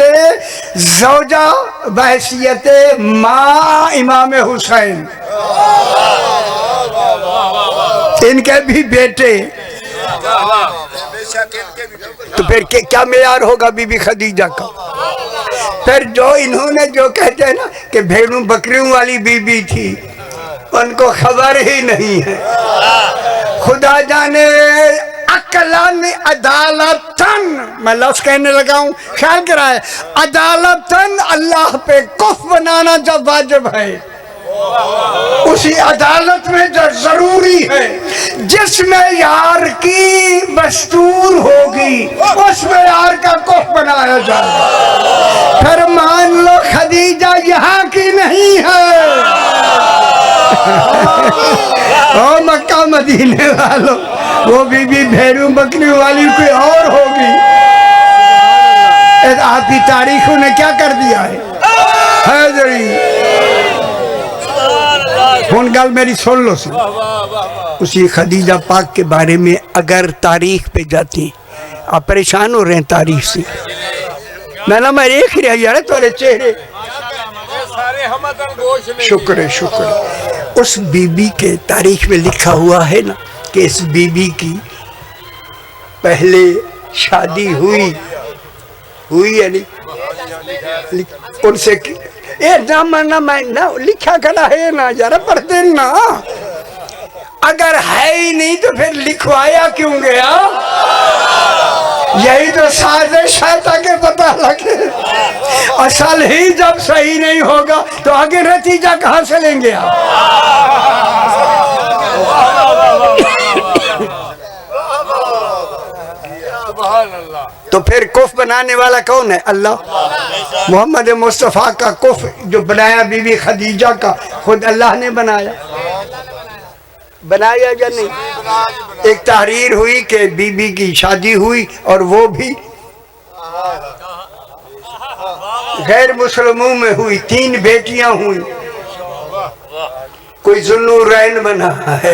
ज़ौजा, बहसियत माँ इमाम हुसैन, इनके भी बेटे, तो फिर क्या मेयार होगा बीबी खदीजा का? फिर जो इन्होंने जो कहते हैं ना कि भेड़ों बकरियों वाली बीबी थी, उनको खबर ही नहीं है। खुदा जाने अकलन अदालतन, मैं लफ्ज कहने लगा हूँ, ख्याल कराए, अदालतन अल्लाह पे कुफ बनाना जब वाजिब है, उसी अदालत में जो जरूरी है, जिसमें यार की दस्तूर होगी उसमें यार का कुफ बनाया जाए। फिर मान लो खदीजा यहाँ की नहीं है। ओ मक्का मदीने वालों, वो बीबी भेड़ू बकरी वाली कोई और होगी। आपकी तारीखों ने क्या कर दिया है जरी। कौन गल मेरी सुन लो सी। उसी खदीजा पाक के बारे में अगर तारीख पे जाती आप परेशान हो रहे हैं तारीफ से। मैं देख रहा यार तुम्हारे चेहरे। शुक्र है, शुक्र है। उस बीबी के तारीख में लिखा हुआ है ना कि इस बीबी की पहले शादी हुई या नहीं, उनसे ए ना मैं ना लिखा खड़ा है ना, जरा पढ़ते ना। अगर है ही नहीं तो फिर लिखवाया क्यों गया? यही तो साजिश है ताकि पता लगे। असल ही जब सही नहीं होगा तो आगे नतीजा कहां से लेंगे आप? तो फिर कुफ बनाने वाला कौन है? अल्लाह। मोहम्मद मुस्तफ़ा का कुफ जो बनाया बीबी खदीजा का, खुद अल्लाह ने बनाया या नहीं? एक तहरीर हुई कि बीबी की शादी हुई और वो भी गैर मुसलमों में हुई, 3 बेटियां हुई। कोई जुन्नूरैन बना है।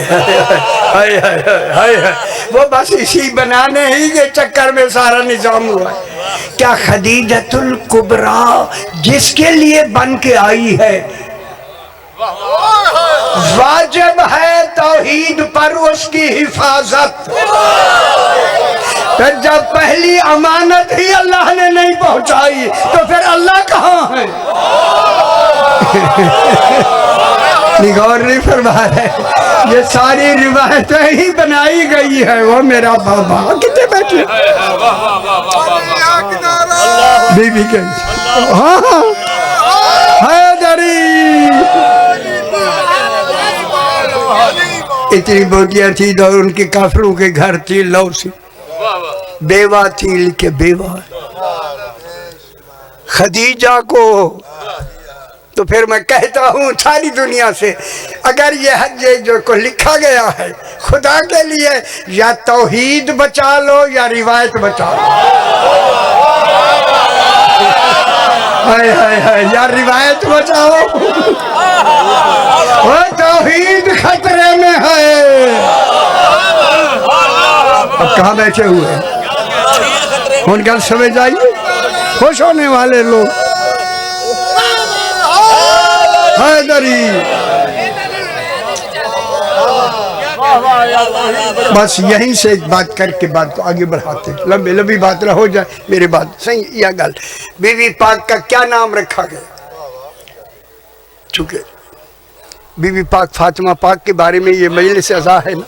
वो बस इसी बनाने ही के चक्कर में सारा निजाम हुआ। क्या खदीजतुल कुबरा जिसके लिए बन के आई है, वाजिब है तौहीद पर उसकी हिफाजत। फिर जब पहली अमानत ही अल्लाह ने नहीं पहुंचाई तो फिर अल्लाह कहाँ है? गौर नहीं फरमा है। ये सारी रिवायतें ही बनाई गई है। वो मेरा बाबा कितने बैठे बीबी के हैदरी। इतनी बोटियां थी तो उनके काफिरों के घर थी लौसी, बेवा थी लिखे बेवा खदीजा को। तो फिर मैं कहता हूँ सारी दुनिया से, अगर ये हज जो को लिखा गया है खुदा के लिए, या तौहीद बचा लो या रिवायत बचा लो। हाय हाय हाय, या रिवायत बचाओ। वो तौहीद खतरे में है। अब कहाँ बैठे हुए हैं? उनका समझ आइए, खुश होने वाले लोग। हैदरी बस यहीं से एक बात करके बात को आगे बढ़ाते, लंबी लंबी बात ना हो जाए मेरी बात सही। यह गल बीबी पाक का क्या नाम रखा गया? चूंकि बीबी पाक फातिमा पाक के बारे में ये मजलिस अज़ा है ना,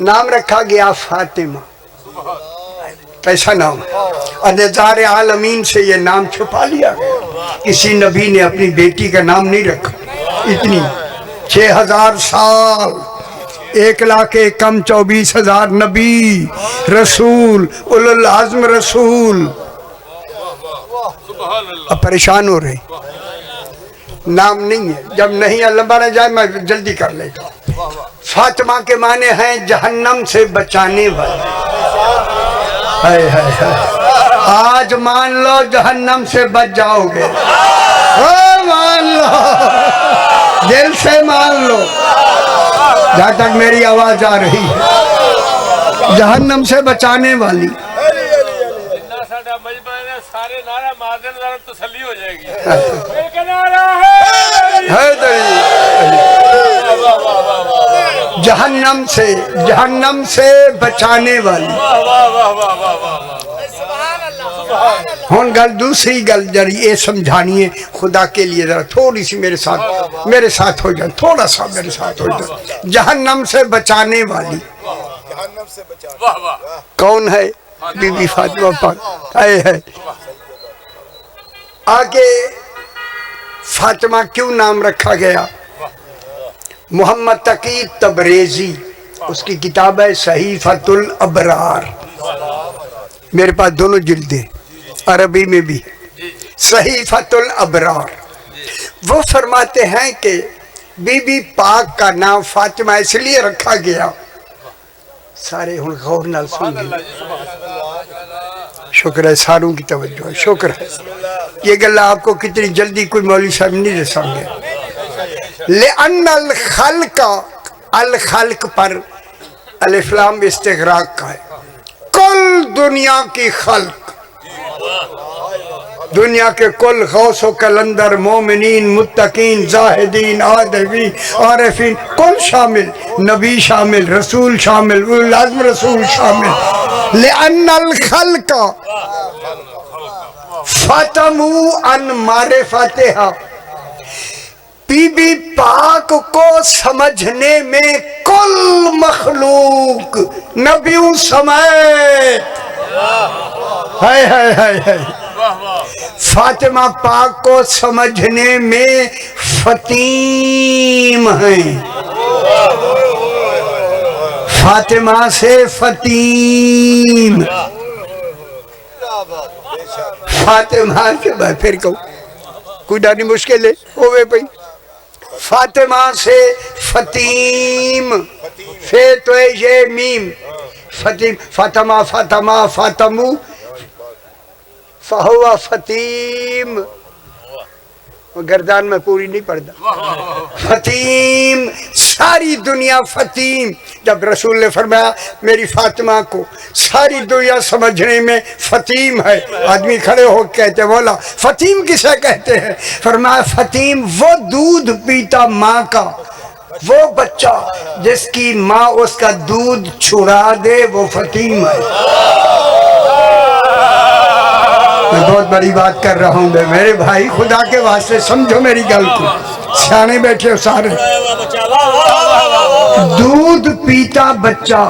नाम रखा गया फातिमा। कैसा नाम है? और निज़ार आलमीन से ये नाम छुपा लिया गया। किसी नबी ने अपनी बेटी का नाम नहीं रखा। इतनी 6000 साल, 1,24,000 नबी रसूल, उलुल आज़म रसूल। अब परेशान हो रहे, नाम नहीं है। जब नहीं अल्लाह माना जाए मैं जल्दी कर लेता। फातिमा के माने हैं जहन्नम से बचाने वाले। हाय हाय हाय, आज मान लो जहन्नम से बच जाओगे। मान लो, दिल से मान लो। जहाँ तक मेरी आवाज आ रही है, जहन्नम से बचाने वाली। सारे नारा मारने वाला तसल्ली हो जाएगी। जहन्नम से बचाने वाली। हुन गल दूसरी गल जरी ये समझानी है खुदा के लिए, जरा थोड़ी सी मेरे साथ हो जाए, थोड़ा सा मेरे साथ हो जाए। जहन्नम से बचाने वाली कौन है? बीबी फातिमा पाक है। आगे फातिमा क्यों नाम रखा गया? मोहम्मद तकी तबरेजी, उसकी किताब है सहीफतुल अबरार। मेरे पास दोनों जिल्दें, अरबी में भी। सहीफतुल अबरार वो फरमाते हैं कि बीबी पाक का नाम फातिमा इसलिए रखा गया। सारे हुन गौर नाल सुन, शुक्र है सारों की तवज्जो है, शुक्र है। ये गल्ला आपको कितनी जल्दी कोई मौलवी साहब नहीं समझे। ले अल खल्क पर अलिफ लाम इस्तिगराक का है। कुल दुनिया की खल्क, दुनिया के कुल गौस व कलंदर, मोमिनीन, मुत्तकीन, जाहिदीन, आदवीन, आरिफीन, कुल शामिल, नबी शामिल, रसूल शामिल, उल आज़म रसूल शामिल। लिअन्नल खल्क फतमू अन मारिफतिहा, बीबी पाक को समझने में कुल मखलूक नबियों समेत है। फातिमा पाक को समझने में फतीम है, फातिमा से फतीम, फातिमा के बाद फिर कहूँ कोई डाली मुश्किल है होवे भाई। फातिमा से फतीम, फे तो ये मीम, फतीम, फातिमा, फातिमा, फातमू, फहुआ फतीम, गर्दान में पूरी नहीं पड़ता। फतीम, सारी दुनिया फतीम। जब रसूल ने फरमाया मेरी फातिमा को सारी दुनिया समझने में फतीम है, आदमी खड़े हो कहते बोला फतीम किसे कहते हैं? फरमाया फतीम वो दूध पीता माँ का वो बच्चा जिसकी माँ उसका दूध छुड़ा दे, वो फतीम है। मैं बहुत बड़ी बात कर रहा हूँ मेरे भाई, खुदा के वास्ते समझो मेरी गल को। सियाने बैठे हो सारे, दूध पीता बच्चा,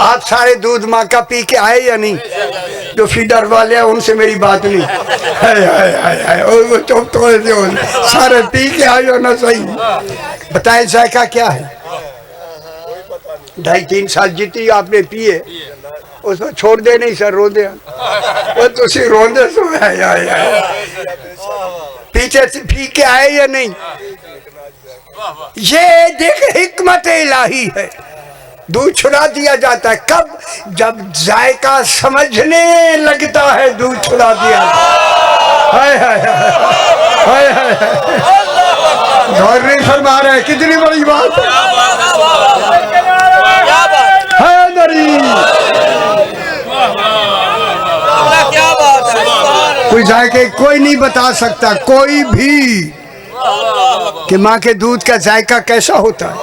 आप सारे दूध माँ का पी के आए या नहीं? जो फीडर वाले हैं उनसे मेरी बात नहीं है, वो चुप तो सारे पी के आए हो ना। सही बताए जायका क्या है? 2.5-3 साल जितनी आपने पिए उसमें छोड़ दे नहीं सर, रो दे वो तुसी रोंदे सो पीछे पी के आए या नहीं? ये देख हिकमत इलाही है। दूध छुड़ा दिया जाता है कब? जब जायका समझने लगता है, दूध छुड़ा दिया। हाय हाय हाय हाय, गौर नहीं फरमा रहे, कितनी बड़ी बात है दरी। क्या बात है? कोई जायके कोई नहीं बता सकता, कोई भी, कि माँ के दूध का जायका कैसा होता है।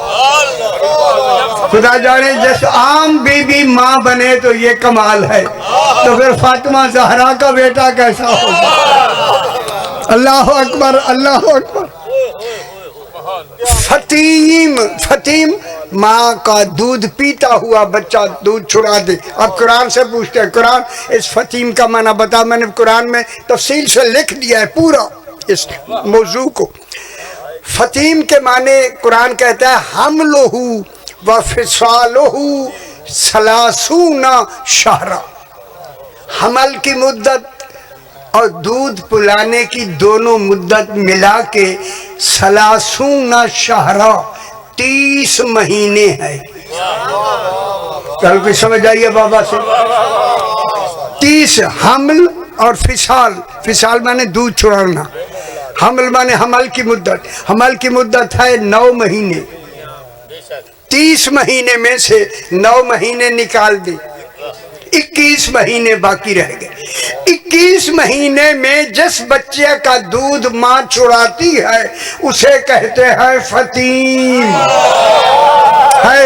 खुदा जाने, जैसे आम बीबी माँ बने तो ये कमाल है, तो फिर फातिमा ज़हरा का बेटा कैसा होगा? अल्लाह अकबर, अल्लाह अकबर। फतीम, फतीम माँ का दूध पीता हुआ बच्चा दूध छुड़ा दे। अब कुरान से पूछते हैं, कुरान इस फतीम का माना बता। मैंने कुरान में तफसील से लिख दिया है पूरा इस मौजू को। फतीम के माने कुरान कहता है हमलहू व फिसालहू सलासूना शहरा, हमल की मुद्दत और दूध पिलाने की दोनों मुद्दत मिला के सलासूना शहरा 30 महीने है। कल भी समझ आइए बाबा से। 30 हमल और फिसाल, फिसाल माने दूध छुड़ाना, हमल माने हमल की मुद्दत, हमल की मुद्दत है 9 महीने। 30 महीने में से 9 महीने निकाल दी, 21 महीने बाकी रह गए। 21 महीने में जिस बच्चे का दूध माँ चुराती है उसे कहते हैं फतीम। है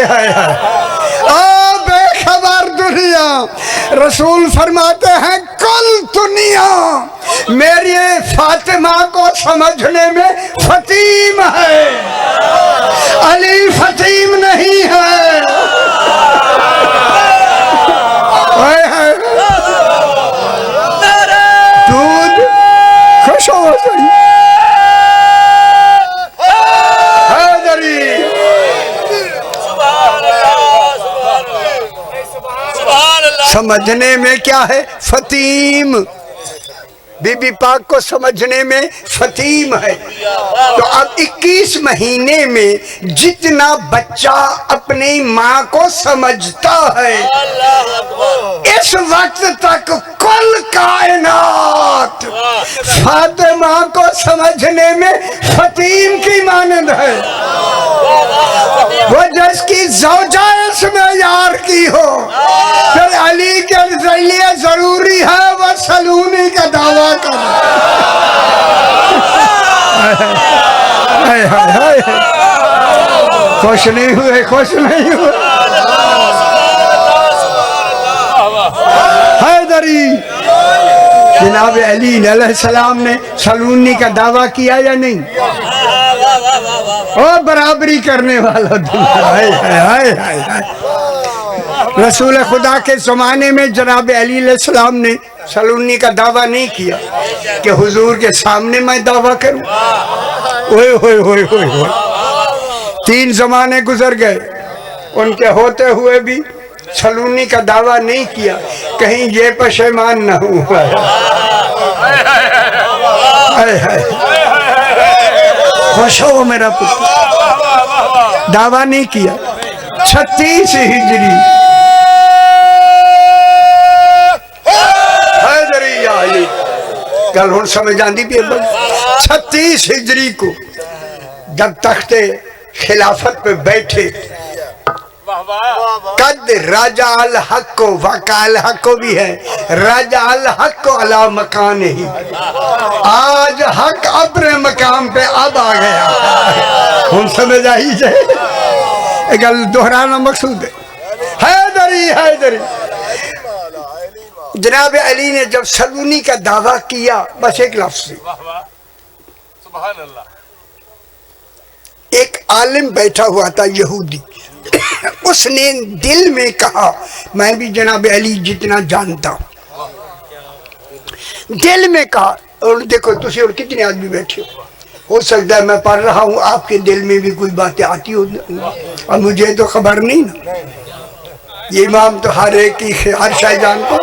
ओ बेखबर दुनिया, रसूल फरमाते हैं कल दुनिया मेरी फातिमा को समझने में फतीम है, अली फतीम नहीं है। दूध खुश हो समझने में क्या है? फतीम। बीबी पाक को समझने में फतीम है। तो अब 21 महीने में जितना बच्चा अपनी माँ को समझता है, इस वक्त तक कुल कायनात फातिमा को समझने में फतीम की मानंद है। वो जिसकी ज़ौजा इसमें यार की हो, फिर अली के लिए जरूरी है वो सलूनी का दावा कर। खुश नहीं हुए, खुश नहीं हुए। हैदरी जनाब अली अलैहिस्सलाम ने सलूनी का दावा किया या नहीं? और बराबरी करने वाला हाय हाय हाय हाय। रसूल खुदा के ज़माने में जनाब अली अलैहिस्सलाम ने सलूनी का दावा नहीं किया कि हुजूर के सामने मैं दावा करूं। ओए होए होए होए होए। 3 ज़माने गुजर गए, उनके होते हुए भी सलूनी का दावा नहीं किया, कहीं ये पशेमान न हुआ। खुश हो मेरा पुत्र, दावा नहीं किया। 36 हिजरी गल हुण समझ आंदी पई। 36 हिजरी को जब तख्ते खिलाफत पे बैठे, कद राजा अल हक को वकाल हक को भी है, राजा अल हक को अला मकान ही। आज हक अपने मकाम पे अब आ गया। हम समझ आई जाए, गल दोहराना मकसूद है। हैदरी हैदरी जनाब अली ने जब सलूनी का दावा किया, बस एक लफ्ज से, एक आलिम बैठा हुआ था यहूदी, उसने दिल में कहा मैं भी जनाब अली जितना जानता हूं। दिल में कहा, और देखो तुझे और कितने आदमी बैठे हो सकता है मैं पढ़ रहा हूं, आपके दिल में भी कोई बातें आती हो और मुझे तो खबर नहीं ना। ये इमाम तो हर एक की हर शाय जानता।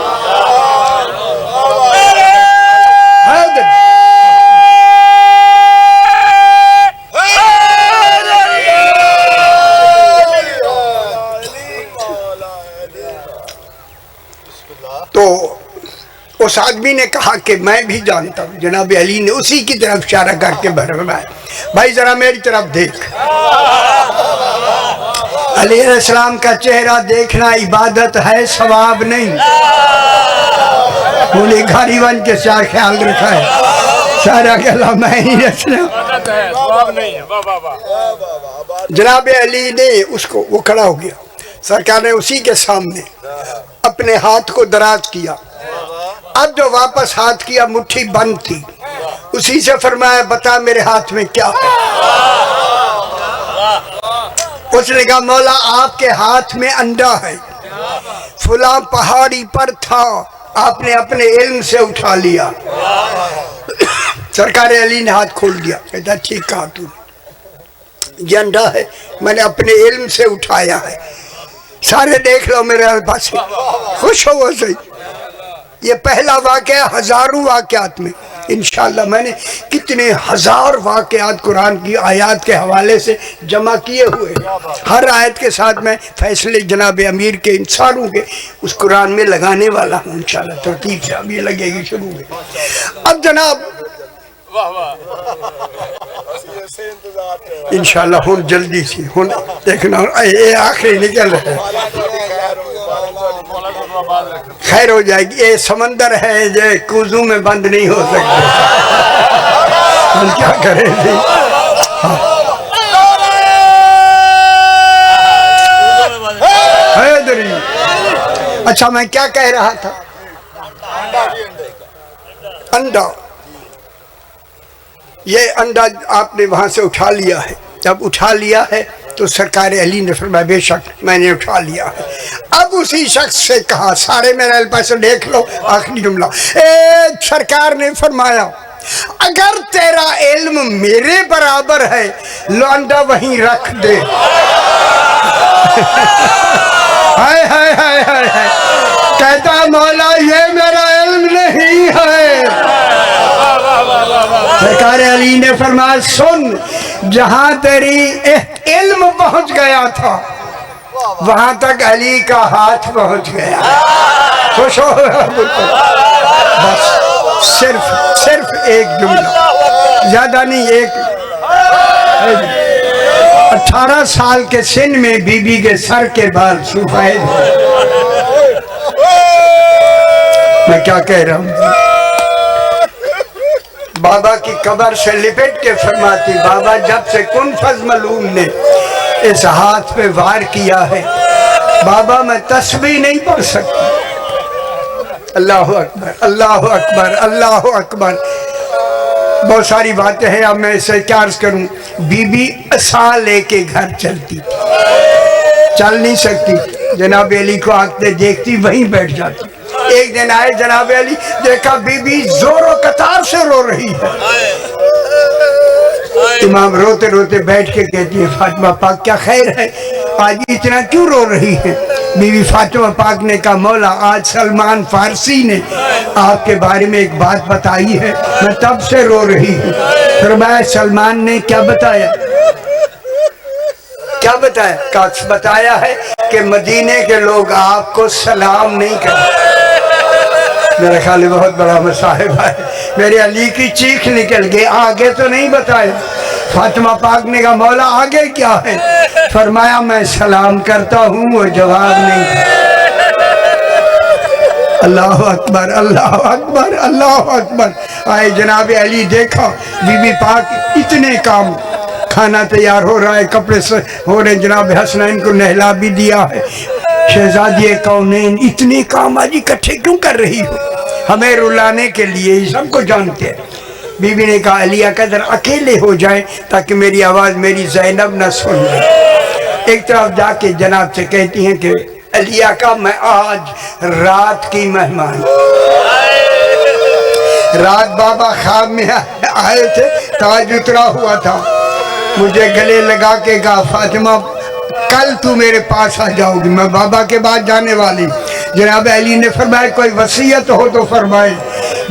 तो उस आदमी ने कहा कि मैं भी जानता हूँ। जनाब अली ने उसी की तरफ इशारा करके भरमाया, भाई जरा मेरी तरफ देख। अली अलैहिस्सलाम का चेहरा देखना इबादत है, सवाब नहीं। उन्हें घरीवन के साथ ख्याल रखा है, सारा कहला मैं ही रचना। जनाब अली ने उसको, वो खड़ा हो गया, सरकार ने उसी के सामने अपने हाथ को दराज किया। अब जो वापस हाथ किया मुट्ठी बंद थी, उसी से फरमाया बता मेरे हाथ में क्या है। उसने कहा मौला आपके हाथ में अंडा है, फुला पहाड़ी पर था, आपने अपने इल्म से उठा लिया। सरकार अली ने हाथ खोल दिया, कहता ठीक कहा तूने, ये अंडा है मैंने अपने इल्म से उठाया है, सारे देख लो मेरे पास। खुश हो सही। ये पहला वाकया हजारों वाकयात में, इंशाअल्लाह मैंने कितने हजार वाकयात कुरान की आयत के हवाले से जमा किए हुए, हर आयत के साथ मैं फैसले जनाब अमीर के इन सारों के उस कुरान में लगाने वाला हूँ इंशाअल्लाह। तरतीब से अब ये लगेगी शुरू में। अब जनाब इंशाअल्लाह हूँ जल्दी से हूँ देखना, ये आखिरी निकल रहा है, खैर हो जाएगी। ये समंदर है जो कुजू में बंद नहीं हो सकता, हम क्या करें जी। अच्छा मैं क्या कह रहा था, अंडा, ये अंडा आपने वहां से उठा लिया है। जब उठा लिया है तो सरकार अली ने फरमाया बेशक मैंने उठा लिया है। अब उसी शख्स से कहा, सारे मेरे पास देख लो, आखिरी जुमला, सरकार ने फरमाया अगर तेरा इल्म मेरे बराबर है लो अंडा वहीं रख दे। हाय हाय हाय हाय हाय, कहता मौला ये मेरा इल्म नहीं है। सरकार अली ने फरमाया सुन, जहां तेरी इल्म पहुंच गया था वहां तक अली का हाथ पहुंच गया। खुश हो बस, सिर्फ एक जुमला, ज्यादा नहीं, एक 18 साल के सिन में बीबी के सर के बाल सफेद। मैं क्या कह रहा हूँ। बाबा की कब्र से लिपट के फरमाती, बाबा जब से कुन फजमलूम ने इस हाथ पे वार किया है बाबा मैं तस्बीह नहीं पढ़ सकती। अल्लाह अकबर, अल्लाह अकबर, अल्लाह अकबर। बहुत सारी बातें हैं, अब मैं इसे क्या अर्ज करूं। बीबी असा लेके घर चलती, चल नहीं सकती। जनाब अली को आंखते देखती वहीं बैठ जाती। एक दिन आए जनाब अली, देखा बीबी जोरों कतार से रो रही है। इमाम रोते रोते बैठ के कहती है, फातिमा पाक क्या खैर है, आज इतना क्यों रो रही है। बीवी फातिमा पाक ने कहा, मौला आज सलमान फारसी ने आपके बारे में एक बात बताई है, मैं तब से रो रही हूँ। फरमाया सलमान ने क्या बताया, क्या बताया। कहा बताया है कि मदीने के लोग आपको सलाम नहीं करते। मेरे ख्याल में बहुत बड़ा मसाहिब है। मेरे अली की चीख निकल गई, आगे तो नहीं बताया। फातिमा पाक ने कहा, मौला आगे क्या है। फरमाया मैं सलाम करता हूँ, वो जवाब नहीं। अल्लाह अकबर, अल्लाह अकबर, अल्लाह अकबर। आए जनाब अली, देखा बीबी पाक इतने काम, खाना तैयार हो रहा है, कपड़े हो रहे, जनाब हसनैन को नहला भी दिया है। शहजादी कौनैन इतने काम आज इकट्ठे क्यों कर रही हो, हमें रुलाने के लिए, सबको जानते हैं। बीबी ने कहा अली कदर अकेले हो जाए ताकि मेरी आवाज मेरी ज़ैनब न सुन ले। एक तरफ जाके जनाब से कहती हैं कि अलिया का मैं आज रात की मेहमान, रात बाबा ख्वाब में आए थे, ताज उतरा हुआ था, मुझे गले लगा के कहा फातिमा कल तू मेरे पास आ जाओगी, मैं बाबा के बाद जाने वाली। जनाब अली ने फरमाया कोई वसीयत हो तो फरमाए,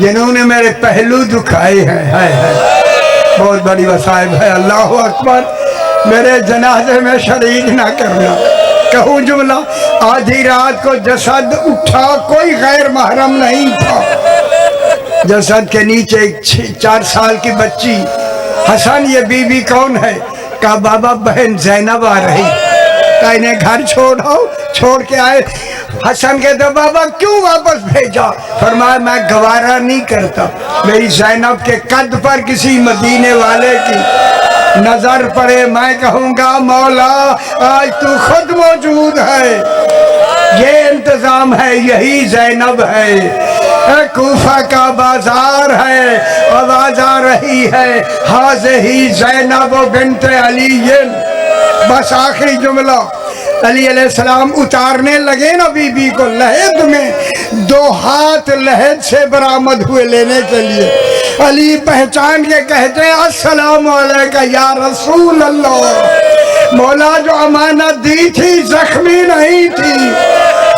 जिन्होंने मेरे पहलू दुखाए हैं। है बहुत बड़ी वसाइब है। अल्लाह अकबर। मेरे जनाजे में शरीक ना करना। कहूँ जुमला, आधी रात को जसद उठा, कोई गैर महरम नहीं था। जसद के नीचे एक 4 साल की बच्ची, हसन ये बीवी कौन है। कहा बाबा बहन ज़ैनब आ रही, कहा इन्हें घर छोड़ो, छोड़ के आए। हसन के तो बाबा क्यों वापस भेजा। फरमाया मैं गवारा नहीं करता, मेरी ज़ैनब के कद पर किसी मदीने वाले की नजर पड़े, मैं कहूँगा मौला आज तू खुद मौजूद है, ये इंतजाम है, यही ज़ैनब है। कूफा का बाजार है, आवाज आ रही है हाज़े ही ज़ैनब बिन्त अली। बस आखिरी जुमला, अली अलैहिस्सलाम उतारने लगे ना बीबी को लहद में, 2 हाथ लहद से बरामद हुए लेने के लिए। अली पहचान के कहते हैं अस्सलाम अलैका या रसूल अल्लाह। मौला जो अमानत दी थी जख्मी नहीं थी,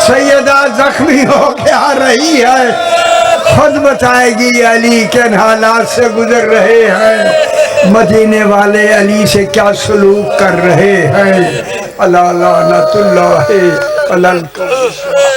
सैयदा जख्मी हो के आ रही है, खुद बताएगी अली किन हालात से गुजर रहे हैं, मदीने वाले अली से क्या सलूक कर रहे हैं। अल्लाह लानतुल्लाह अलैहि।